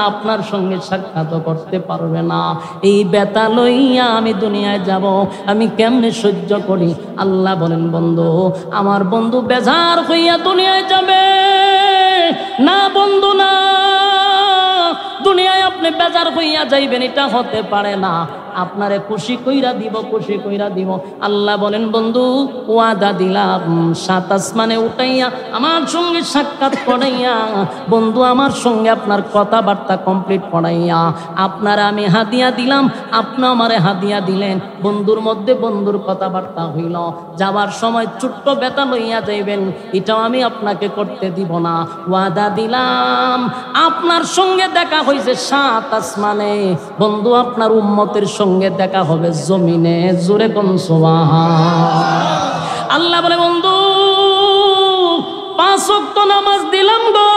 আপনার সঙ্গে সাক্ষাৎ করতে পারবে না। এই ব্যথা লইয়া আমি দুনিয়ায় যাব, আমি কেমনে সহ্য করি? আল্লাহ বলেন বন্ধু আমার বন্ধু বেজার হইয়া দুনিয়ায় যাবে না। বন্ধু না, দুনিয়ায় আপনি বেজার হইয়া যাইবেন এটা হতে পারে না। আপনারে খুশি কইরা দিব, খুশি কইরা দিব। আল্লাহ বলেন বন্ধু ওয়াদা দিলাম 7 আসমানে উঠাইয়া আমার সঙ্গে সাক্ষাৎ করাইয়া, বন্ধু আমার সঙ্গে আপনার কথাবার্তা কমপ্লিট করাইয়া আপনারা আমি হাদিয়া দিলাম, আপনি আমারে হাদিয়া দিলেন। বন্ধুর মধ্যে বন্ধুর কথাবার্তা হইল, যাওয়ার সময় ছোট্ট ব্যথা লইয়া যাইবেন, এটাও আমি আপনাকে করতে দিব না। ওয়াদা দিলাম আপনার সঙ্গে দেখা হইছে 7 আসমানে, বন্ধু আপনার উম্মতের সঙ্গে দেখা হবে জমিনে। জোরে কোন সুবহান। আল্লাহ বলে বন্ধু 5 ওয়াক্ত নামাজ দিলাম গো,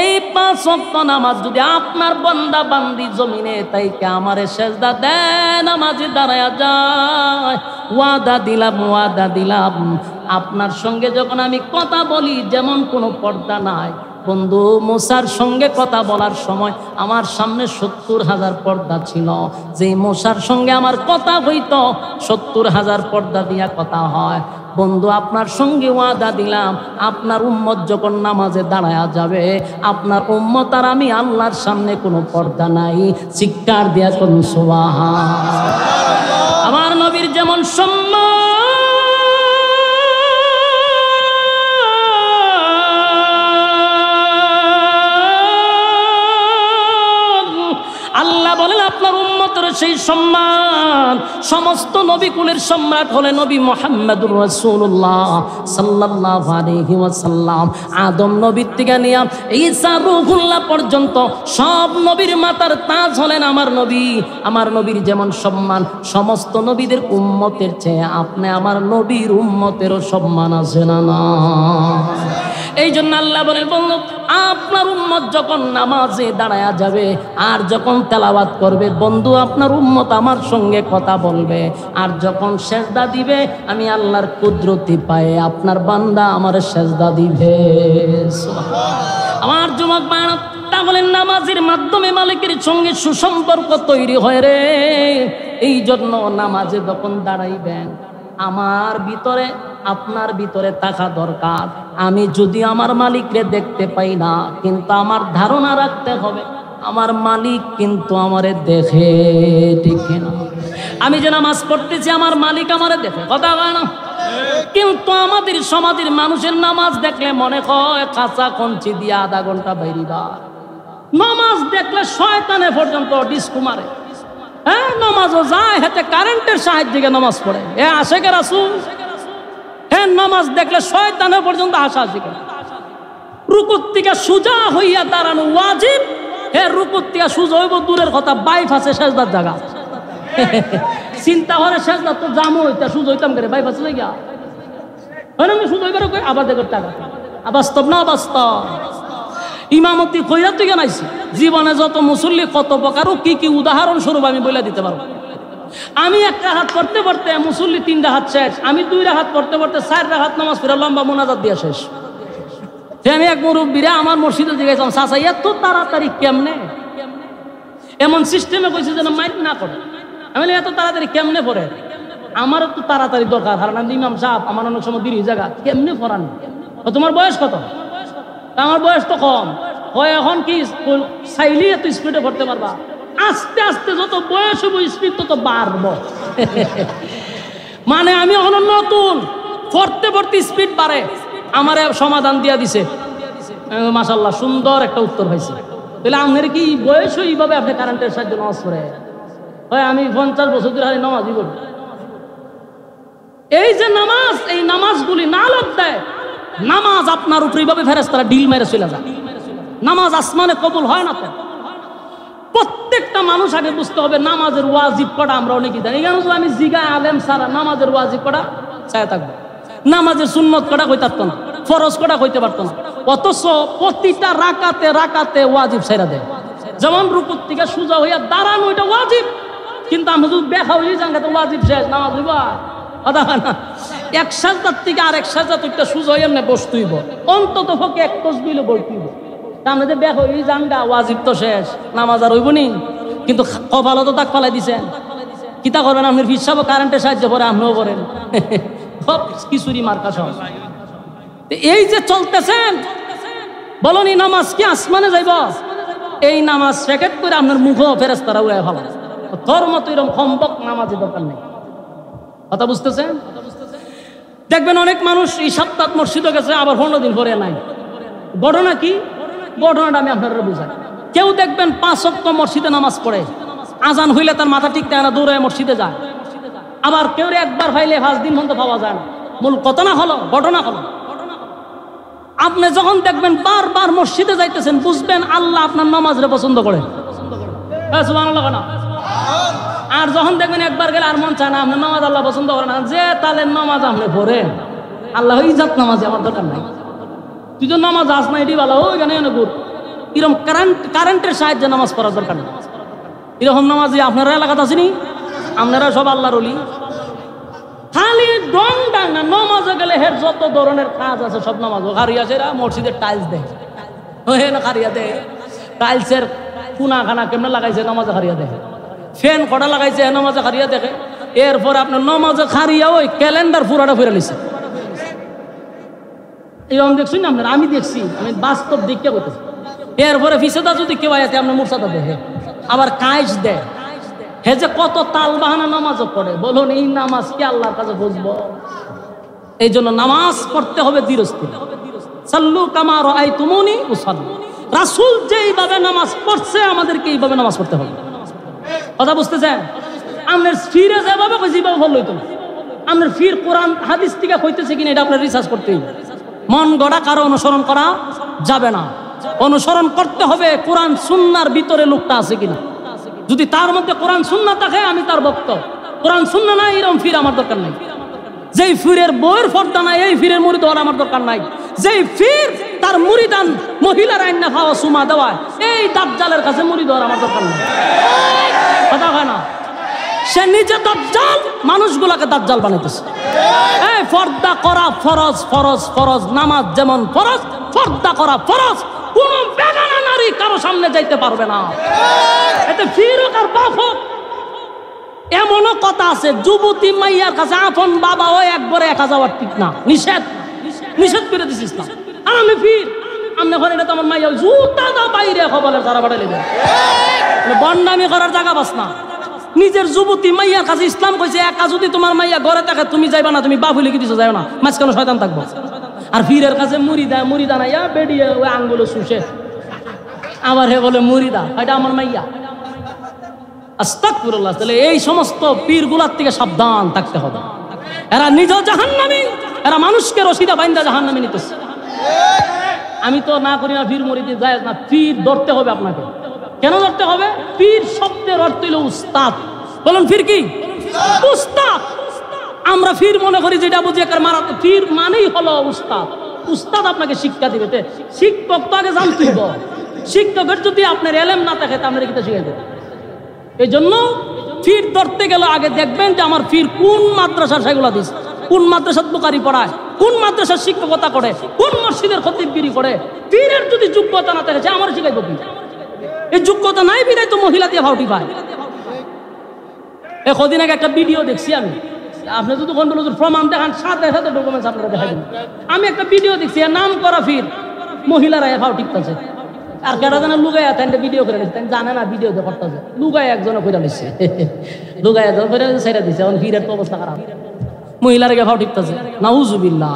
এই 5 ওয়াক্ত নামাজ যদি আপনার বান্দা বান্দি জমিনে তাইকে আমারে সেজদা দেন, নামাজে দাঁড়ায়া যায়, ওয়াদা দিলাম, ওয়াদা দিলাম আপনার সঙ্গে যখন আমি কথা বলি যেমন কোনো পর্দা নাই। বন্ধু মুসার সঙ্গে কথা বলার সময় আমার সামনে 70,000 পর্দা ছিল, যে মুসার সঙ্গে আমার কথা হইতো 70,000 পর্দা দিয়া কথা হয়। বন্ধু আপনার সঙ্গে ওয়াদা দিলাম আপনার উম্মত যখন নামাজে দাঁড়ায়া যাবে, আপনার উম্মত আর আমি আল্লাহর সামনে কোনো পর্দা নাই। চিৎকার দিয়া কোন সুবহান। আমার নবীর যেমন সম্মান আল্লাহ বলেন আপনার উম্মতের সেই সম্মান সমস্ত নবী কুলের সম্রাট হলেন নবী মুহাম্মদুর রাসূলুল্লাহ সাল্লাল্লাহু আলাইহি ওয়াসাল্লাম। আদম নবীর থেকে নিয়ে ঈসা রূহুল্লাহ পর্যন্ত সব নবীর মাতার তাজ হলেন আমার নবী। আমার নবীর যেমন সম্মান সমস্ত নবীদের উম্মতের চেয়ে আপনি আমার নবীর উম্মতেরও সম্মান আছে না না? এই জন্য আল্লাহ বলেন বন্ধু আপনার উম্মত যখন নামাজে দাঁড়ায়া যাবে আর যখন তেলাওয়াত করবে বন্ধু আপনার উম্মত আমার সঙ্গে কথা বলবে, আর যখন সেজদা দিবে আমি আল্লাহর কুদরতি পায়ে আপনার বান্দা আমার সেজদা দিবে। আমার যুবক ভাইরা, তাহলে নামাজের মাধ্যমে মালিকের সঙ্গে সুসম্পর্ক তৈরি হয় রে। এই জন্য নামাজে যখন দাঁড়াইবেন আমার ভিতরে আপনার ভিতরে থাকা দরকার, আমি যদি আমার মালিককে দেখতে পাই না কিন্তু আমার ধারণা রাখতে হবে আমার মালিক কিন্তু আমারে দেখে, ঠিক না? আমি যে নামাজ পড়তেছি আমার মালিক আমারে দেখে, কথা বলে না? কিন্তু আমাদের সমাজের মানুষের নামাজ দেখলে মনে হয় কাঁচা কঞ্চি দিয়ে আধা ঘন্টা বাইরিবা। নামাজ দেখলে শয়তানে পর্যন্ত ডিস্কো মারে। হ্যাঁ, নামাজও যায় হাতে কারেন্টের সাহায্যে নামাজ পড়ে। এ আশেকের রাসূল, হ্যাঁ নামাজ দেখলে শয়তানে পর্যন্ত হাসাহাসি করে। রুকুর থেকে সোজা হইয়া দাঁড়ানো ওয়াজিব, হ্যাঁ রুকুর থেকে সোজা হইব দূরের কথা, বাইফ আছে সেজদার জায়গা। চিন্তা করে সেজদা তো জামু হইতা সোজা হইতাম করে বাইফ আছে গিয়া আমি সোজা হইবার আবার দেখো টাকা বাস্তব না বাস্তব। ইমামতি কইরা তুই জানাইছি জীবনে যত মুসল্লি কত প্রকার কি কি উদাহরণ স্বরূপ আমি বলে দিতে পারবো। আমি একটা হাত পড়তে পড়তে মুসল্লি 3 রাকাত শেষ, আমি 2 রাকাত পড়তে পড়তে 4 রাকাত নামাজ পড়ে লম্বা মুনাজাত দিয়া শেষ। আমি এক মুরব্বীরা আমার মসজিদে জিজ্ঞাসা চাচা এত তাড়াতাড়ি কেমনে? এমন সিস্টেমে কইছে যেন মাইন্ড না করে। আমি এত তাড়াতাড়ি কেমনে পড়ে? আমার তো তাড়াতাড়ি দরকার, কারণ আমি ইমাম সাহেব আমার অনেক সময় দেরি জায়গা কেমনে পড়ান? তোমার বয়স কত? আমার বয়স তো কম। হয় এখন কি চাইলে এত স্পিডে পড়তে পারবা? আস্তে আস্তে যত বয়স হবো স্পিড তত বাড়বো। মানে আমি এখন নতুন, পড়তে পড়তে স্পিড বাড়ে। আমার সমাধান দিয়া দিছে, মাশাআল্লাহ সুন্দর একটা উত্তর হয়েছে। তাহলে আপনার কি বয়স এইভাবে আপনি কারেন্টের সাহায্যে নামাজ পড়ে? হয় আমি 50 বছর ধরে নামাজই পড়ি। এই যে নামাজ, এই নামাজগুলি না লাভ দেয়। নামাজ আপনার উপরে এইভাবে ফেরেশতারা ঢিল মেরে চলে যায়। নামাজ আসমানে কবুল হয় না তো। প্রত্যেকটা মানুষ আগে বুঝতে হবে নামাজের ওয়াজিব পড়া আমরা অনেকেই জানি। কেন আমি জিগা আলেম সারা নামাজের ওয়াজিব পড়া চাই থাকবো, নামাজের সুন্নত কটা কইতে পারতো না, ফরজ কটা কইতে পারতো না। অথচ প্রতিটা রাকাতে রাকাতে ওয়াজিব ছেড়ে দেয়। যেমন রুকুর থেকে সোজা হইয়া দাঁড়ানো এটা ওয়াজিব, কিন্তু আমি যদি দেখা হয়ে যান তো ওয়াজিব শেষ, নামাজ হইবা কথা না। এক সাজদার থেকে আরেক সাজদা তুইটা সোজা হইয়া না বসতেইব, অন্তত পক্ষে এক তসবিহ বলতেইব। আমাদের বের হয়ে যান গা ওয়াজিব তো শেষ, নামাজ আর হইব নি। কিন্তু কপালও তো তাক পালাই দিছেন, কিতা করবেন? আপনার ফিসাবও কারেন্টের সাহায্য করে, আপনিও করেন সব কিছুরই মার্কা সব। এই যে চলতেছেন বলুন এই নামাজ কি আসমানে যাইব? এই নামাজ শেখেট করে আপনার মুখও ফেরেশতারা উড়ায় ভালো। তোর মতো এরকম সম্পক নামাজের দরকার নেই। কথা বুঝতেছেন? দেখবেন অনেক মানুষ এই সপ্তাহ মসজিদে গেছে আবার 15 দিন পরে নাই। ঘটনা কি? ঘটনাটা আমি আপনারা বুঝাই। কেউ দেখবেন 5 ওয়াক্ত মসজিদে নামাজ পড়ে, আজান হইলে তার মাথা ঠিক থাকে না, দৌড়ে মসজিদে যায়। আবার কেউ একবার ফাইলে 5 দিন পর্যন্ত পাওয়া যায় না। মূল ঘটনা হলো আপনি যখন দেখবেন বারবার মসজিদে যাইতেছেন বুঝবেন আল্লাহ আপনার নামাজরে পছন্দ করে। সুবহানাল্লাহ না? আর যখন দেখবেন একবার গেলে আর মন চায় না, আপনার নামাজ আল্লাহ পছন্দ করে না, যে তাহলে নামাজ আপনি পড়েন আল্লাহ ইজাত নামাজে আমার দরকার নাই। তুই তো নামাজ আস না এটি ভালো ওইখানে এরকম কারেন্টের সাহায্যে নামাজ পড়ার দরকার নেই। এরকম নামাজ আপনারা এলাকাতে আসেনি? আপনারা সব আল্লাহর ওলি। খালি ডং ডাং না, নামাজে গেলে হের যত ধরনের কাজ আছে সব নামাজ খারিয়া সেরা মসজিদের টাইলস দেয়, না খারিয়া দেয়, টাইলসের কুনা খানা কেমনে লাগাইছে নামাজে খারিয়া দেয়, ফ্যান কটা লাগাইছে নামাজে খারিয়া দেখে। এরপরে আপনার নামাজে খারিয়া ওই ক্যালেন্ডার পুরাটা ফিরে নিছে। এরকম দেখছেন আপনার? আমি দেখছি, আমি বাস্তব দিকটা করতেছি। এরপরে ফিসেদা যদি কেউ আয়াতে আপনার মুরসাদা দেখে, আবার কাইজ দেয়। হে যে কত তাল বাহানা নামাজও পড়ে, বলুন এই নামাজ কি আল্লাহর কাছে বুঝবো? এই জন্য নামাজ পড়তে হবে ধীরস্থির। সাল্লু কামা রাআইতুমুনি উসাল্লি। রাসূল যেইভাবে নামাজ পড়ছে আমাদেরকে এইভাবে নামাজ পড়তে হবে। কথা বুঝতেছেন? আপনার ফিরে যেভাবে যেভাবে ভালো হইতো না। আপনার ফির কোরআন হাদিস থেকে হইতেছে কিনা এটা আপনার রিসার্চ করতে হবে। মন গড়া কারো অনুসরণ করা যাবে না। অনুসরণ করতে হবে কোরআন সুন্নাহর ভিতরে লোকটা আছে কিনা। যদি তার মধ্যে কোরআন সুন্নাহ থাকে আমি তার ভক্ত। কোরআন সুন্নাহ নাই এরকম ফির আমার দরকার নাই। যেই ফিরের বইয়ের ফর্দা নাই এই ফিরের মুরিদ হওয়ার আমার দরকার নাই। যেই ফির তার মুরিদান মহিলার আইন না খাওয়া সুমা দেওয়া এই দাজ্জালের কাছে মুরিদ হওয়ার আমার দরকার নাই। কথা হয় না? সে নিজে দাজ্জাল, মানুষগুলাকে দাজ্জাল বানাইতেছে। এই পর্দা করা ফরজ, ফরজ, ফরজ। নামাজ যেমন ফরজ, পর্দা করা ফরজ। কোন বেগানা নারী কারো সামনে যাইতে পারবে না। এতে ফির হোক আর বাপ হোক। এমনও কথা আছে যুবতী মাইয়ার কাছে আপন বাবা ও একবারে একা যাওয়ার ঠিক না, নিষেধ, নিষেধ করে দিস ইসলাম। আর আমি ফির আমনে ঘরে এটা তো আমার মাইয়া জুতা দা বাইরে খবরের তারা বাড়াইলে বন্ডামি করার জায়গা বাস না। নিজের যুবতী মাইয়ার কাছে ইসলাম কইছে একা যদি তোমার মাইয়া ঘরে থাকে তুমি যাইবা না, তুমি বাবু লিখে দিছো যাও না, মাঝখানে শয়তান থাকবো। আর ফিরের কাছে মুড়িদা নাইয়া বেডিয়ে ওই আঙ্গুলে শুষে আবার হে বলে মুড়িদা, এটা আমার মাইয়া। আস্তাগফিরুল্লাহ। তাহলে এই সমস্ত পীরগুলার থেকে সাবধান থাকতে হবে। এরা নিজেও জাহান্নামী, এরা মানুষকে রশিদা বাইন্দা জাহান্নামে নিতেছে। আমি তো না করি না পীর মুরিদি যায় না। পীর ধরতে হবে আপনাকে। কেন ধরতে হবে? পীর শব্দের অর্থ হলো উস্তাদ। বলুন পীর কি? উস্তাদ। আমরা পীর মনে করি যেটা বুঝি একার মারাতে। পীর মানেই হলো উস্তাদ। উস্তাদ আপনাকে শিক্ষা দিবে। শিক্ষক তো আগে জানতে হবে। শিক্ষকের যদি আপনার এলেম না থাকে তা আপনার কিতা শিখাই দেবে। এই জন্য ফির ধরতে গেলে আগে দেখবেন যে আমার ফির কোন মাদ্রাসার সেগুলা দিস, কোন মাদ্রাসার বুখারী পড়ায়, কোন মাদ্রাসার শিক্ষকতা করে, কোন মসজিদের খতিবগিরি করে। পীরের যদি যোগ্যতা না থাকে আমার শিখাইব কি? এই যোগ্যতা নাই বিরাই তো মহিলা দিয়ে ভাউটি পায়। কদিন আগে একটা ভিডিও দেখছি আমি। আপনি যদি কোন প্রমাণ দেখান সাথে সাথে ডকুমেন্টস আপনারা দেখাই দেন। আমি একটা ভিডিও দেখছি নাম করা ফির মহিলারা ভাও টিকতেছে। আর কেটা যেন লুগাইয়া তাই ভিডিও করে নিচ্ছে, জানে না ভিডিও করতেছে। লুগাই একজনে করে নিচ্ছে, লুগাই একজন করে ছেড়ে দিচ্ছে। এখন ফিরের তো অবস্থা খারাপ, মহিলার ভাও টিকতেছে। নাউজুবিল্লাহ।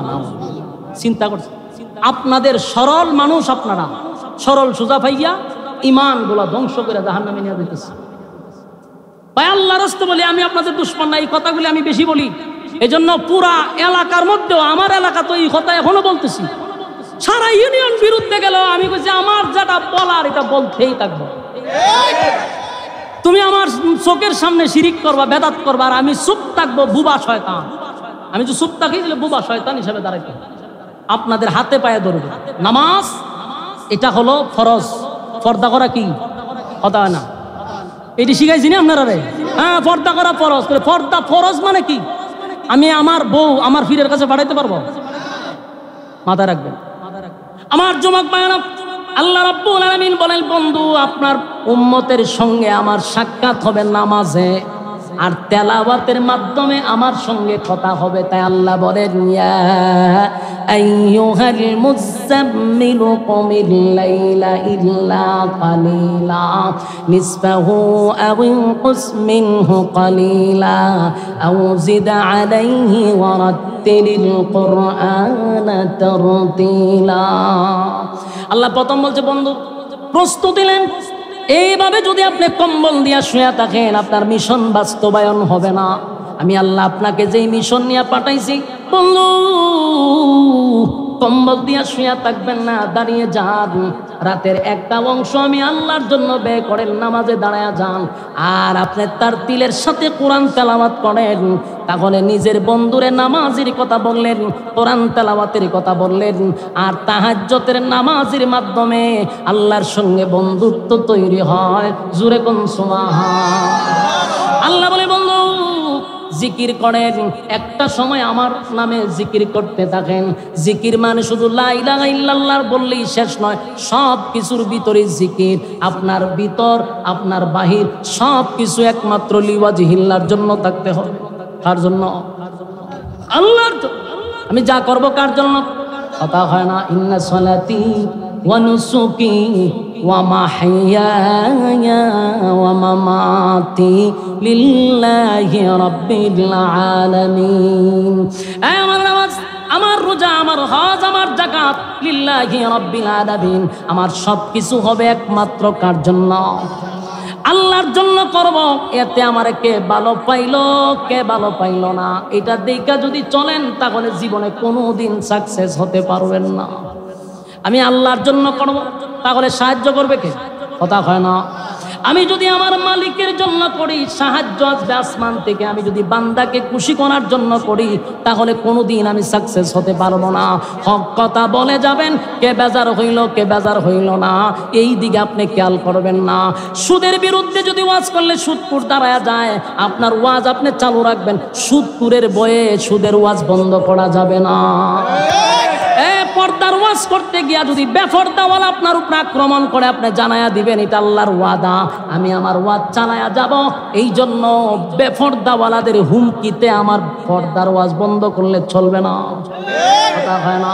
চিন্তা করছে আপনাদের সরল মানুষ, আপনারা সরল সোজা পাইয়া ইমান গুলা ধ্বংস করে জাহান্নামে নিয়ে দিতেছে। ভাই আল্লাহর রাস্তে বলি, আমি আপনাদের দুশমন না, এই কথাগুলি আমি বেশি বলি। এই জন্য পুরা এলাকার মধ্যেও আমার এলাকা তো এই কথা এখনো বলতেছি। সারা ইউনিয়ন বিরুদ্ধে গেল আমি বলছি আমার যেটা বলার এটা বলতেই থাকবো। তুমি আমার চোখের সামনে শিরিক করবা, বেদাত করবা, আর আমি চুপ থাকবো বুবা শয়তান। আমি তো চুপ থাকি দিলে বুবা শয়তান হিসেবে দাঁড়াইতে আপনাদের হাতে পায়ে ধরবে। নামাজ এটা হলো ফরজ। পর্দা করা কি কথা হয় না? এটি শিখাইছি না আপনারা রে? হ্যাঁ, পর্দা করা ফরজ। পর্দা ফরজ মানে কি? আমি আমার বউ আমার ফিরের কাছে পাঠাইতে পারবো? মাথায় রাখবেন আমার যুবক ভাইরা। আল্লাহ রাব্বুল আলামিন বলেন, বন্ধু আপনার উম্মতের সঙ্গে আমার সাক্ষাৎ হবে নামাজে আর তেলাওয়াতের মাধ্যমে আমার সঙ্গে কথা হবে। তাই আল্লাহ বলেন, ইয়া আইয়ুহাল মুযাম্মিলু কুমিল লাইলা ইল্লা কালিলা নিসফাহু আও ইনকুস মিনহু কালিলা আও জিদ আলাইহি ওয়া রাত্তিলিল কুরআনা তারতিলা। আল্লাহ প্রথম বলছে, বন্ধু প্রস্তুতি নেন। এইভাবে যদি আপনি কম্বল দিয়া শুয়ে থাকেন আপনার মিশন বাস্তবায়ন হবে না। আমি আল্লাহ আপনাকে যেই মিশন নিয়ে পাঠাইছি, বন্ধু কম্বল দিয়া শুয়ে থাকবেন না, দাঁড়িয়ে যান। রাতের একটা অংশ আমি আল্লাহর জন্য ব্যয় করেন, নামাজে দাঁড়ায়া যান। আর আপনি তার তিলের সাথে কোরআন তেলাওয়াত করেন। তাহলে নিজের বন্ধুরে নামাজের কথা বললেন, কোরআন তেলাওয়াতের কথা বললেন, আর তাহাজ্জুদের নামাজের মাধ্যমে আল্লাহর সঙ্গে বন্ধুত্ব তৈরি হয়। জোরে কোন সুবহান। আল্লাহ বলে, বন্ধু জিকির করেন, একটা সময় আমার নামে জিকির করতে থাকেন। জিকির মানে শুধু লা ইলাহা ইল্লাল্লাহ বললেই শেষ নয়, সব কিছুর ভিতরে জিকির। আপনার ভিতর আপনার বাহির সব কিছু একমাত্র লিওয়াজহিল্লাহর জন্য থাকতে হবে। কার জন্য? আল্লাহর জন্য। আমি যা করব কার জন্য? কথা হয় না, ইন্না সলাতি ওয়া নুসুকি ওয়া মাহইয়ায়া ওয়া মামাতি লিল্লাহি রাব্বিল আলামিন। এই আমার নামাজ, আমার রোজা, আমার হজ, আমার যাকাত লিল্লাহি রাব্বিল আলামিন। আমার সব কিছু হবে একমাত্র কার জন্য? আল্লাহর জন্য করব, এতে আমার কে ভালো পাইলো কে ভালো পাইলো না এটা দেখা যদি চলেন তাহলে জীবনে কোনোদিন সাকসেস হতে পারবেন না। আমি আল্লাহর জন্য করব, তাহলে সাহায্য করবে কে? কথা হয় না। আমি যদি আমার মালিকের জন্য করি, সাহায্য আসবে আসমান থেকে। আমি যদি বান্দাকে খুশি করার জন্য করি, তাহলে কোনোদিন আমি সাকসেস হতে পারবো না। হক কথা বলে যাবেন, কে বেজার হইল কে বেজার হইল না, এই দিকে আপনি খেয়াল করবেন না। সুদের বিরুদ্ধে যদি ওয়াজ করলে সুদপুর দাঁড়ায় যায়, আপনার ওয়াজ আপনি চালু রাখবেন। সুদপুরের বয়ে সুদের ওয়াজ বন্ধ করা যাবে না। পর্দার ওয়াজ করতে গিয়া যদি বেপরদাওয়ালা আপনার উপর আক্রমণ করে, আপনি জানায়া দিবেন এটা আল্লাহর ওয়াদা, আমি আমার ওয়াজ চালায়া যাব। এই জন্য বেপরদাওয়ালাদের হুমকিতে আমার পর্দার ওয়াজ বন্ধ করলে চলবে না। কথা হয় না।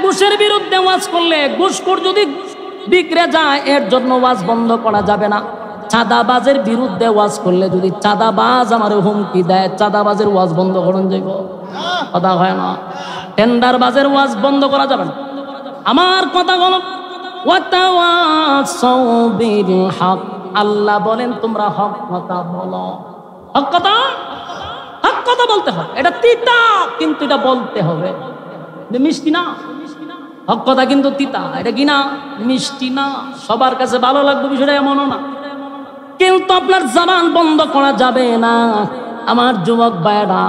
ঘুষের বিরুদ্ধে ওয়াজ করলে, ঘুষখোর যদি বিগড়ে যায়, এর জন্য ওয়াজ বন্ধ করা যাবে না। চাঁদাবাজের বিরুদ্ধে ওয়াজ করলে যদি চাঁদাবাজ আমার হুমকি দেয়, চাঁদাবাজের ওয়াজ বন্ধ করুন যাইব। কথা হয় না। টেন্ডার বাজের ওয়াজ বন্ধ করা যাবে না। আমার কথা হলো ওয়াতাওয়াসাউ বিল হক, আল্লাহ বলেন তোমরা হক কথা বলো। হক কথা বলতে হবে। এটা তিতা কিন্তু এটা বলতে হবে, মিষ্টি না। হক কথা কিন্তু তিতা, এটা কি না মিষ্টি না। সবার কাছে ভালো লাগবে বিষয়টা এমনও না, কিন্তু আপনার জবান বন্ধ করা যাবে না। আমার যুবক ভাইরা,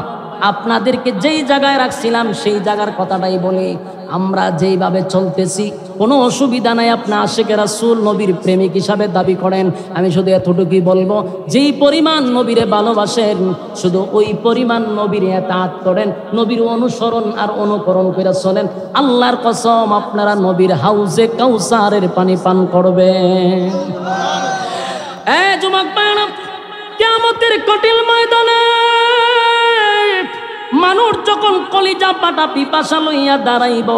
আপনাদেরকে যেই জায়গায় রাখছিলাম সেই জায়গার কথাটাই বলি। আমরা যেইভাবে চলতেছি কোনো অসুবিধা নাই। আপনি আশিকে রাসূল নবীর প্রেমিক হিসাবে দাবি করেন, আমি শুধু এতটুকুই বলবো, যেই পরিমাণ নবীরে ভালোবাসেন শুধু ওই পরিমাণ নবীর ইতাআত করেন, নবীর অনুসরণ আর অনুকরণ করে চলেন। আল্লাহর কসম আপনারা নবীর হাউজে কাউসারের পানি পান করবেন। যুবক ভাইরা, কিয়ামতের কঠিন ময়দানে মানুষ যখন কলিজা পাটা পিপাসা লইয়া দাঁড়াইব,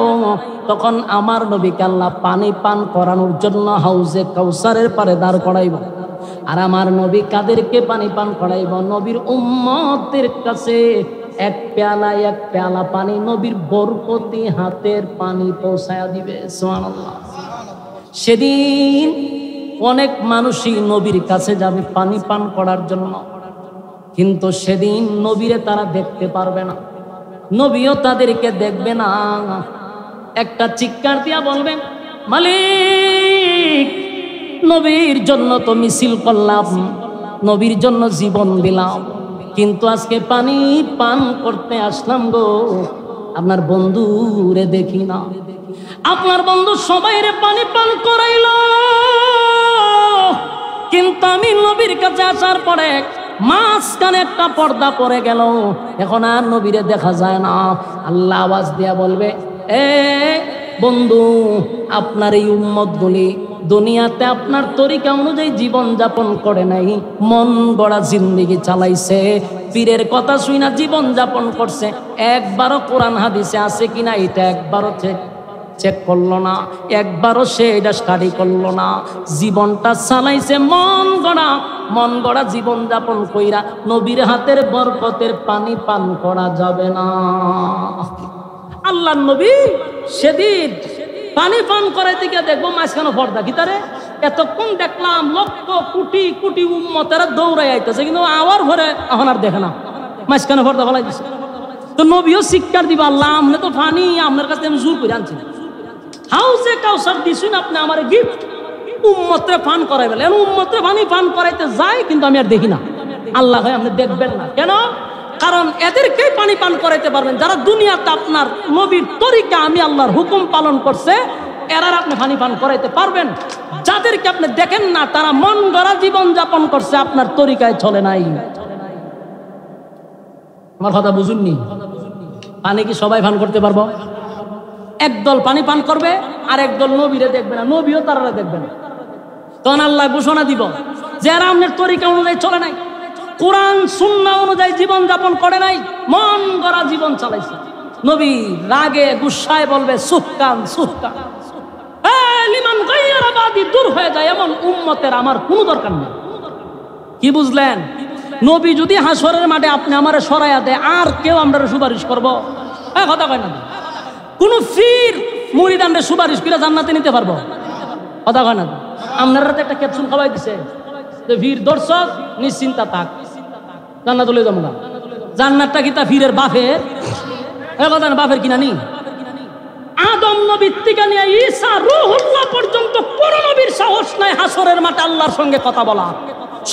তখন আমার নবীকে আল্লাহ পানি পান করানোর জন্য হাউজে কাউসারের পারে দাঁড় করাইব। আর আমার নবী কাদেরকে পানি পান করাইব? নবীর উম্মতের কাছে এক পেয়ালা পানি নবীর বরকতি হাতের পানি পৌঁছায়া দিবে। সুবহানাল্লাহ। সেদিন অনেক মানুষই নবীর কাছে যাবে পানি পান করার জন্য, কিন্তু সেদিন নবীরে তারা দেখতে পারবে না, নবীও তাদেরকে দেখবে না। একটা চিৎকার দিয়া বলবে, মালিক নবীর জন্য তো মিছিল করলাম, নবীর জন্য জীবন দিলাম, কিন্তু আজকে পানি পান করতে আসলাম গো, আপনার বন্ধুরে দেখি না। আপনার বন্ধু সবাইরে পানি পান করাইল, কিন্তু আমি নবীর কাছে আসার পরে মাঝখানে একটা পর্দা পড়ে গেল, এখন আর নবীরে দেখা যায় না। আল্লাহ আওয়াজ দিয়া বলবে, এ বন্ধু, আপনার এই উম্মতগুলি দুনিয়াতে আপনার তরিকা অনুযায়ী জীবন যাপন করে নাই, মন গড়া জিন্দেগি চালাইছে, পীরের কথা শুই না জীবন যাপন করছে, একবারও কোরআন হাদিসে আছে কিনা এটা একবারও চেক করলো না, একবারও সে এটা স্টাডি করলো না, জীবনটা চালাইছে মন গড়া জীবন যাপন কইরা। নবীর হাতের বরকতের পানি পান করা যাবে না। আল্লাহর নবী সেদিন পানি পান করাইতে গিয়ে দেখবো মাঝখানে পর্দা কি তারে, এতক্ষণ দেখলাম লক্ষ কোটি কোটি উম্মতেরা দৌড়াই আইতেছে, কিন্তু আওয়ার ভরে এখন আর দেখে না, মাঝখানে পর্দা ফলাই দিছে। তো নবীও শিক্ষার দিবা, আল্লাহ আপনি তো পানি আপনার কাছে আমি জোর করে আনছি, হাউজে কাউসার দিছুন আপনি আমার গিফট, উম্মতরে পান করাই বলে, উম্মতরে পানি পান করাইতে যায়, কিন্তু আমি আর দেখি না। আল্লাহ ভাই আপনি দেখবেন না কেন? কারণ এদেরকেই পানি পান করাইতে পারবেন যারা দুনিয়াতে আপনার নবীর তরিকা আমি আল্লাহর হুকুম পালন করছে, এরা আপনি পানি পান করাইতে পারবেন। যাদেরকে আপনি দেখেন না তারা মন গড়া জীবন যাপন করছে, আপনার তরিকায় চলে নাই। আমার কথা বুঝুননি? পানি কি সবাই পান করতে পারবো? একদল পানি পান করবে আর একদল নবীরে দেখবে না, নবীও তারা দেখবে না। তখন আল্লাহ ঘোষণা দিব, যারা আপনার তরিকা অনুযায়ী চলে নাই, কোরআন সুন্নাহ অনুযায়ী জীবন যাপন করে নাই, মন গড়া জীবন চালাইছে, নবী রাগে গুসায় বলবে সুহকান সুহকান, লিমান গায়রা বাদি, দূর হয়ে যায় এমন উম্মতের আমার কোনো দরকার নেই। কি বুঝলেন? নবী যদি হাসরের মাঠে আপনি আমারে সরাইয়া দেয়, আর কেউ আমরা সুপারিশ করবো? কথা কয় না। কোন ফির মুরিদানরে সুপারিশ করে জান্নাতে নিতে পারবো? কথা কয় না। আপনারা একটা ক্যাপসুল খাওয়াই দিছে, যে ভিড় দর্শক নিশ্চিন্তা থাক, জান্নাত চলে যাবো না। জান্নাতটা কি তা ভিড়ের বাপের? কথা না, বাপের কিনা নি। আদম নবীর থেকে নিয়ে ঈসা রূহুল্লাহ পর্যন্ত কোন নবীর সাহস নাই হাসরের মাঠে আল্লাহর সঙ্গে কথা বলা।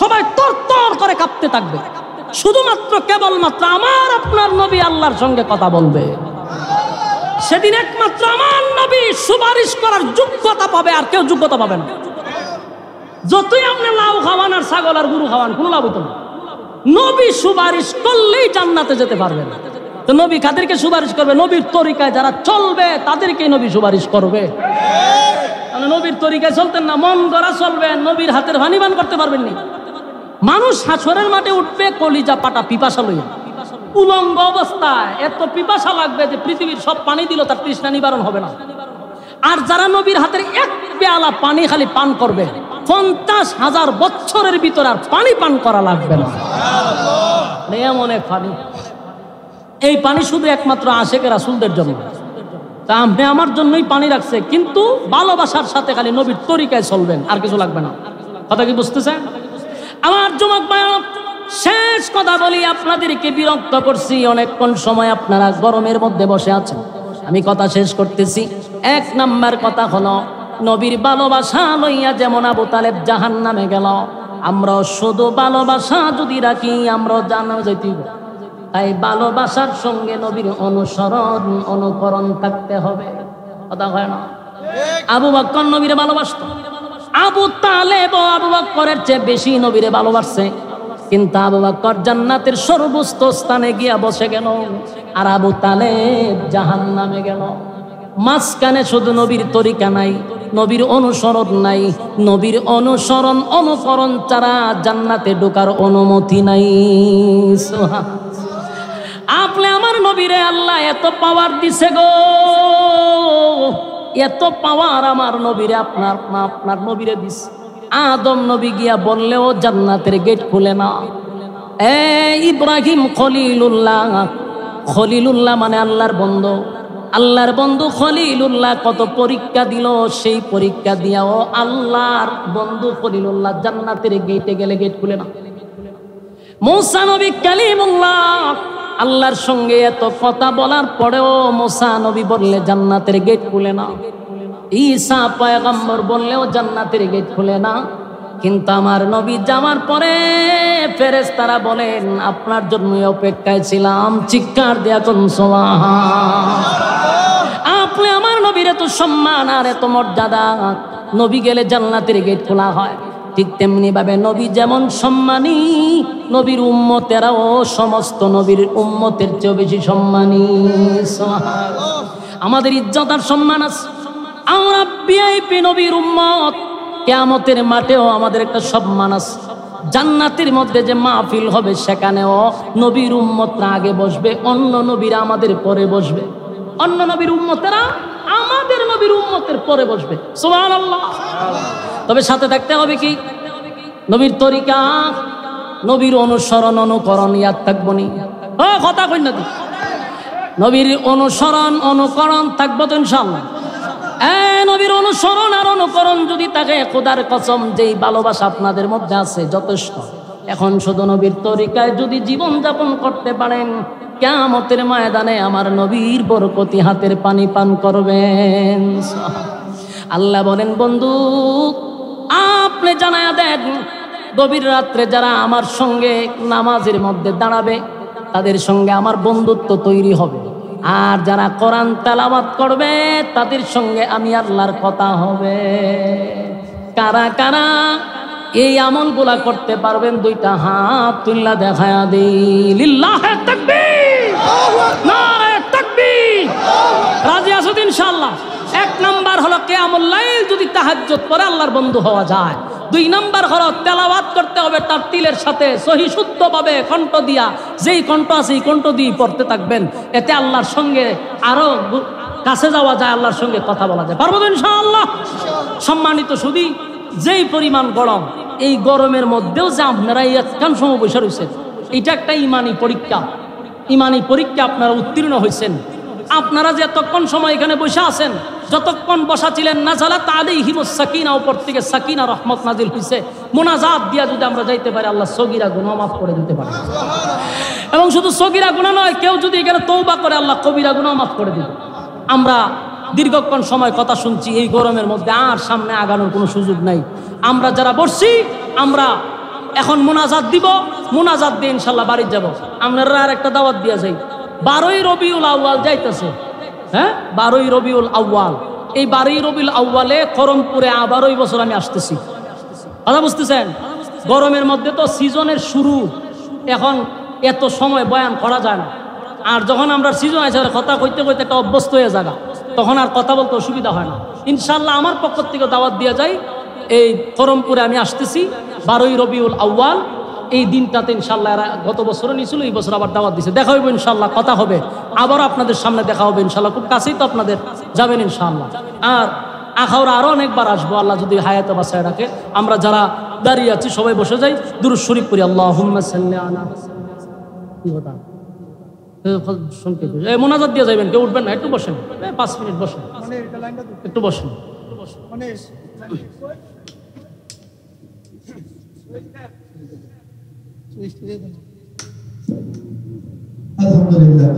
সবাই তরতর করে কাঁপতে থাকবে, শুধুমাত্র কেবলমাত্র আমার আপনার নবী আল্লাহর সঙ্গে কথা বলবে। সেদিন একমাত্র আমার নবী সুপারিশ করার যোগ্যতা পাবে, আর কেউ যোগ্যতা পাবে না। যতই আপনি লাউ খাওয়ান আর ছাগল আর গরু খাওয়ান, কোনো লাভ হতো না। নবী সুপারিশ করলেই জান্নাতে যেতে পারবেন। তো নবী কাদেরকে সুপারিশ করবে? নবীর তরিকায় যারা চলবে তাদেরকেই নবী সুপারিশ করবে। নবীর তরিকায় চলতেন না, মন গড়া চলবেন, নবীর হাতের হানিবান করতে পারবেন না। মানুষ হাসরের মাঠে উঠবে কলিজা পাটা পিপাসা লইয়া, উলঙ্গ অবস্থায়। এত পিপাসা লাগবে যে পৃথিবীর সব পানি দিল তার তৃষ্ণা নিবারণ হবে না। আর যারা নবীর হাতের এক পেয়ালা পানি খালি পান করবে, 50,000 বছরের ভিতর আর পানি পান করা লাগবে না। এমন এক পানি, এই পানি শুধু একমাত্র আশেকের রাসূলদের জন্য। তা আপনি আমার জন্যই পানি রাখছে, কিন্তু ভালোবাসার সাথে খালি নবীর তরিকায় চলবেন, আর কিছু লাগবে না। কথা কি বুঝতেছেন? আমার যুবক ভাই, শেষ কথা বলি, আপনাদেরকে বিরক্ত করছি অনেকক্ষণ সময়, আপনারা গরমের মধ্যে বসে আছেন। আমি কথা শেষ করতেছি। 1 নাম্বার কথা হলো, নবীর ভালোবাসা লইয়া যেমন আবু তালেব জাহান্নামে গেল, আমরা শুধু ভালোবাসা যদি রাখি আমরা জান্নাতে যাইতে হবে। তাই ভালোবাসার সঙ্গে নবীর অনুসরণ অনুকরণ থাকতে হবে। কথা হয় না? আবু বকর নবীরে ভালোবাসত, আবু তালেব আবু বকরের চেয়ে বেশি নবীরে ভালোবাসছে, কিন্তু আবু বকর জান্নাতের সর্বোচ্চ স্থানে গিয়া বসে গেল, আর আবু তালেব জাহান্নামে গেল। মাঝখানে শুধু নবীর তরিকা নাই, নবীর অনুসরণ নাই, নবীর অনুসরণ অনুকরণ ছাড়া জান্নাতে ঢোকার অনুমতি নাই। আপনি আমার নবীরে আল্লাহ এত পাওয়ার দিছে গো, এত পাওয়ার আমার নবীরে আপনার নবীরে দিস। আদম নবী গিয়া বললেও জান্নাতের গেট খুলে না। ইব্রাহিম খলিলুল্লাহ, খলিলুল্লাহ মানে আল্লাহর বন্ধু, আল্লাহর বন্ধু খলিলুল্লাহ কত পরীক্ষা দিল, সেই পরীক্ষা দিয়াও আল্লাহর বন্ধু খলিলুল্লাহ জান্নাতের গেটে গেলে গেট খুলে না। মূসা নবী কালিমুল্লাহ, আল্লাহর সঙ্গে এত কথা বলার পরেও মূসা নবী বললে জান্নাতের গেট খুলে না। ঈসা পয়গম্বর বললেও জান্নাতের গেট খুলে না। কিন্তু আমার নবী যাওয়ার পরে ফেরেশতারা বলেন আপনার জন্য অপেক্ষায় ছিলাম, চিৎকার দেয়া কোন সুবহান। আপনি আমার নবীর এত সম্মান আর এত মর্যাদা, নবী গেলে জান্নাতের গেট খোলা হয়। ঠিক তেমনি ভাবে নবী যেমন সম্মানী, নবীর উম্মতেরাও সমস্ত নবীর উম্মতের চেয়ে বেশি সম্মানী। আমাদের ইজ্জত আর সম্মান আছে, আমরা ভিআইপি নবীর উম্মত। কিয়ামতের মাঠেও আমাদের একটা সম্মান আছে। জান্নাতের মধ্যে যে মাহফিল হবে সেখানেও নবীর উম্মতরা আগে বসবে, অন্য নবীরা আমাদের পরে বসবে, অন্য নবীর উম্মতেরা আমাদের নবীর উম্মতের পরে বসবে। সুবহানাল্লাহ। তবে সাথে থাকতে হবে কি? নবীর তরিকা, নবীর অনুসরণ অনুকরণ ইয়াদ থাকবো নি? কথা কই না, নবীর অনুসরণ অনুকরণ থাকবো তো ইনশাআল্লাহ। নবীর অনুসরণ আর অনুকরণ যদি থাকে, খোদার কসম যেই ভালোবাসা আপনাদের মধ্যে আছে যথেষ্ট। এখন শুধু নবীর তরিকায় যদি জীবন যাপন করতে পারেন, কিয়ামতের ময়দানে আমার নবীর বরকতি হাতের পানি পান করবেন। আল্লাহ বলেন বন্ধু আপনি জানায়া দেন, গভীর রাত্রে যারা আমার সঙ্গে নামাজের মধ্যে দাঁড়াবে তাদের সঙ্গে আমার বন্ধুত্ব তৈরি হবে, আর যারা কোরআন তেলাওয়াত করবে তাদের সঙ্গে আমি আল্লাহর কথা হবে। কারা কারা এই আমলগুলা করতে পারবেন? দুইটা হাত তুল্লা দেখায়া দিই। লিল্লাহে তাকবীর, নারায়ে তাকবীর। রাজি আছো ইনশাআল্লাহ? 1 নাম্বার হলো কিয়ামুল লাইল যদি তাহাজ্জুদ করে আল্লাহর বন্ধু হওয়া যায়। 2 নাম্বার হলো তেলাওয়াত করতে হবে তার তিলের সাথে সহি শুদ্ধভাবে কণ্ঠ দিয়া, যেই কণ্ঠ আছে এই কণ্ঠ দিয়ে পড়তে থাকবেন। এতে আল্লাহর সঙ্গে আরো কাছে যাওয়া যায়, আল্লাহর সঙ্গে কথা বলা যায়। পারবো তো ইনশাআল্লাহ? সম্মানিত শুধু যেই পরিমাণ গরম, এই গরমের মধ্যেও যে আপনারা একখান সময় বসে রয়েছেন, এটা একটা ইমানি পরীক্ষা। ইমানি পরীক্ষা আপনারা উত্তীর্ণ হয়েছেন। আপনারা যে এতক্ষণ সময় এখানে বসে আছেন, যতক্ষণ বসা ছিলেন, নাযালাত আলাইহিমুস সাকিনা, উপর থেকে সাকিনা রহমত নাজিল হইছে। মুনাজাত দিয়া যদি আমরা যাইতে পারি, আল্লাহ সগীরা গুনাহ মাফ করে দিতে পারে। এবং শুধু সগীরা গুনাহ নয়, কেউ যদি এখানে তওবা করে, আল্লাহ কবিরা গুনাহ মাফ করে দিবে। আমরা দীর্ঘক্ষণ সময় কথা শুনছি, এই গরমের মধ্যে আর সামনে আগানোর কোনো সুযোগ নাই। আমরা যারা বসছি, আমরা এখন মুনাজাত দিব, মুনাজাত দিয়ে ইনশাল্লাহ বাড়ি যাব। আপনারা আর একটা দাওয়াত দিয়া যাই, 12ই রবিউল আউয়াল যাইতেছে। হ্যাঁ, 12ই রবিউল আউয়াল। এই 12ই রবিউল আউয়ালে করমপুরে আবারও এই বছর আমি আসতেছি। কথা বুঝতেছেন? গরমের মধ্যে তো সিজনের শুরু, এখন এত সময় বয়ান করা যায় না। আর যখন আমরা সিজন আছে, কথা কইতে কইতে একটা অভ্যস্ত হয়ে যাগা, তখন আর কথা বলতে অসুবিধা হয় না। ইনশাল্লাহ আমার পক্ষ থেকে দাওয়াত দিয়ে যাই, এই করমপুরে আমি আসতেছি 12ই রবিউল আউয়াল। এই দিনটাতে ইনশাল্লাহ এরা গত বছরও নিয়েছিল, এই বছর আবার দাওয়াত দিছে। দেখা হইব ইনশাল্লাহ, কথা হবে, আবারও আপনাদের সামনে দেখা হবে ইনশাল্লাহ। খুব কাছেই তো আপনাদের, যাবেন ইনশাল্লাহ। আর আখাউড়া আরও অনেকবার আসবো, আল্লাহ যদি হায়াতে বাঁচায় রাখে। আমরা যারা দাঁড়িয়ে আছি সবাই বসে যাই, দুরূদ শরীফ পড়ি। আল্লাহুম্মা সাল্লি আলা, কি কথা শুনতে মোনাজাত দিয়ে যাবেন, কেউ উঠবেন না, একটু বসেন, 5 মিনিট বসেন, একটু বসেন। আলহামদুলিল্লাহ।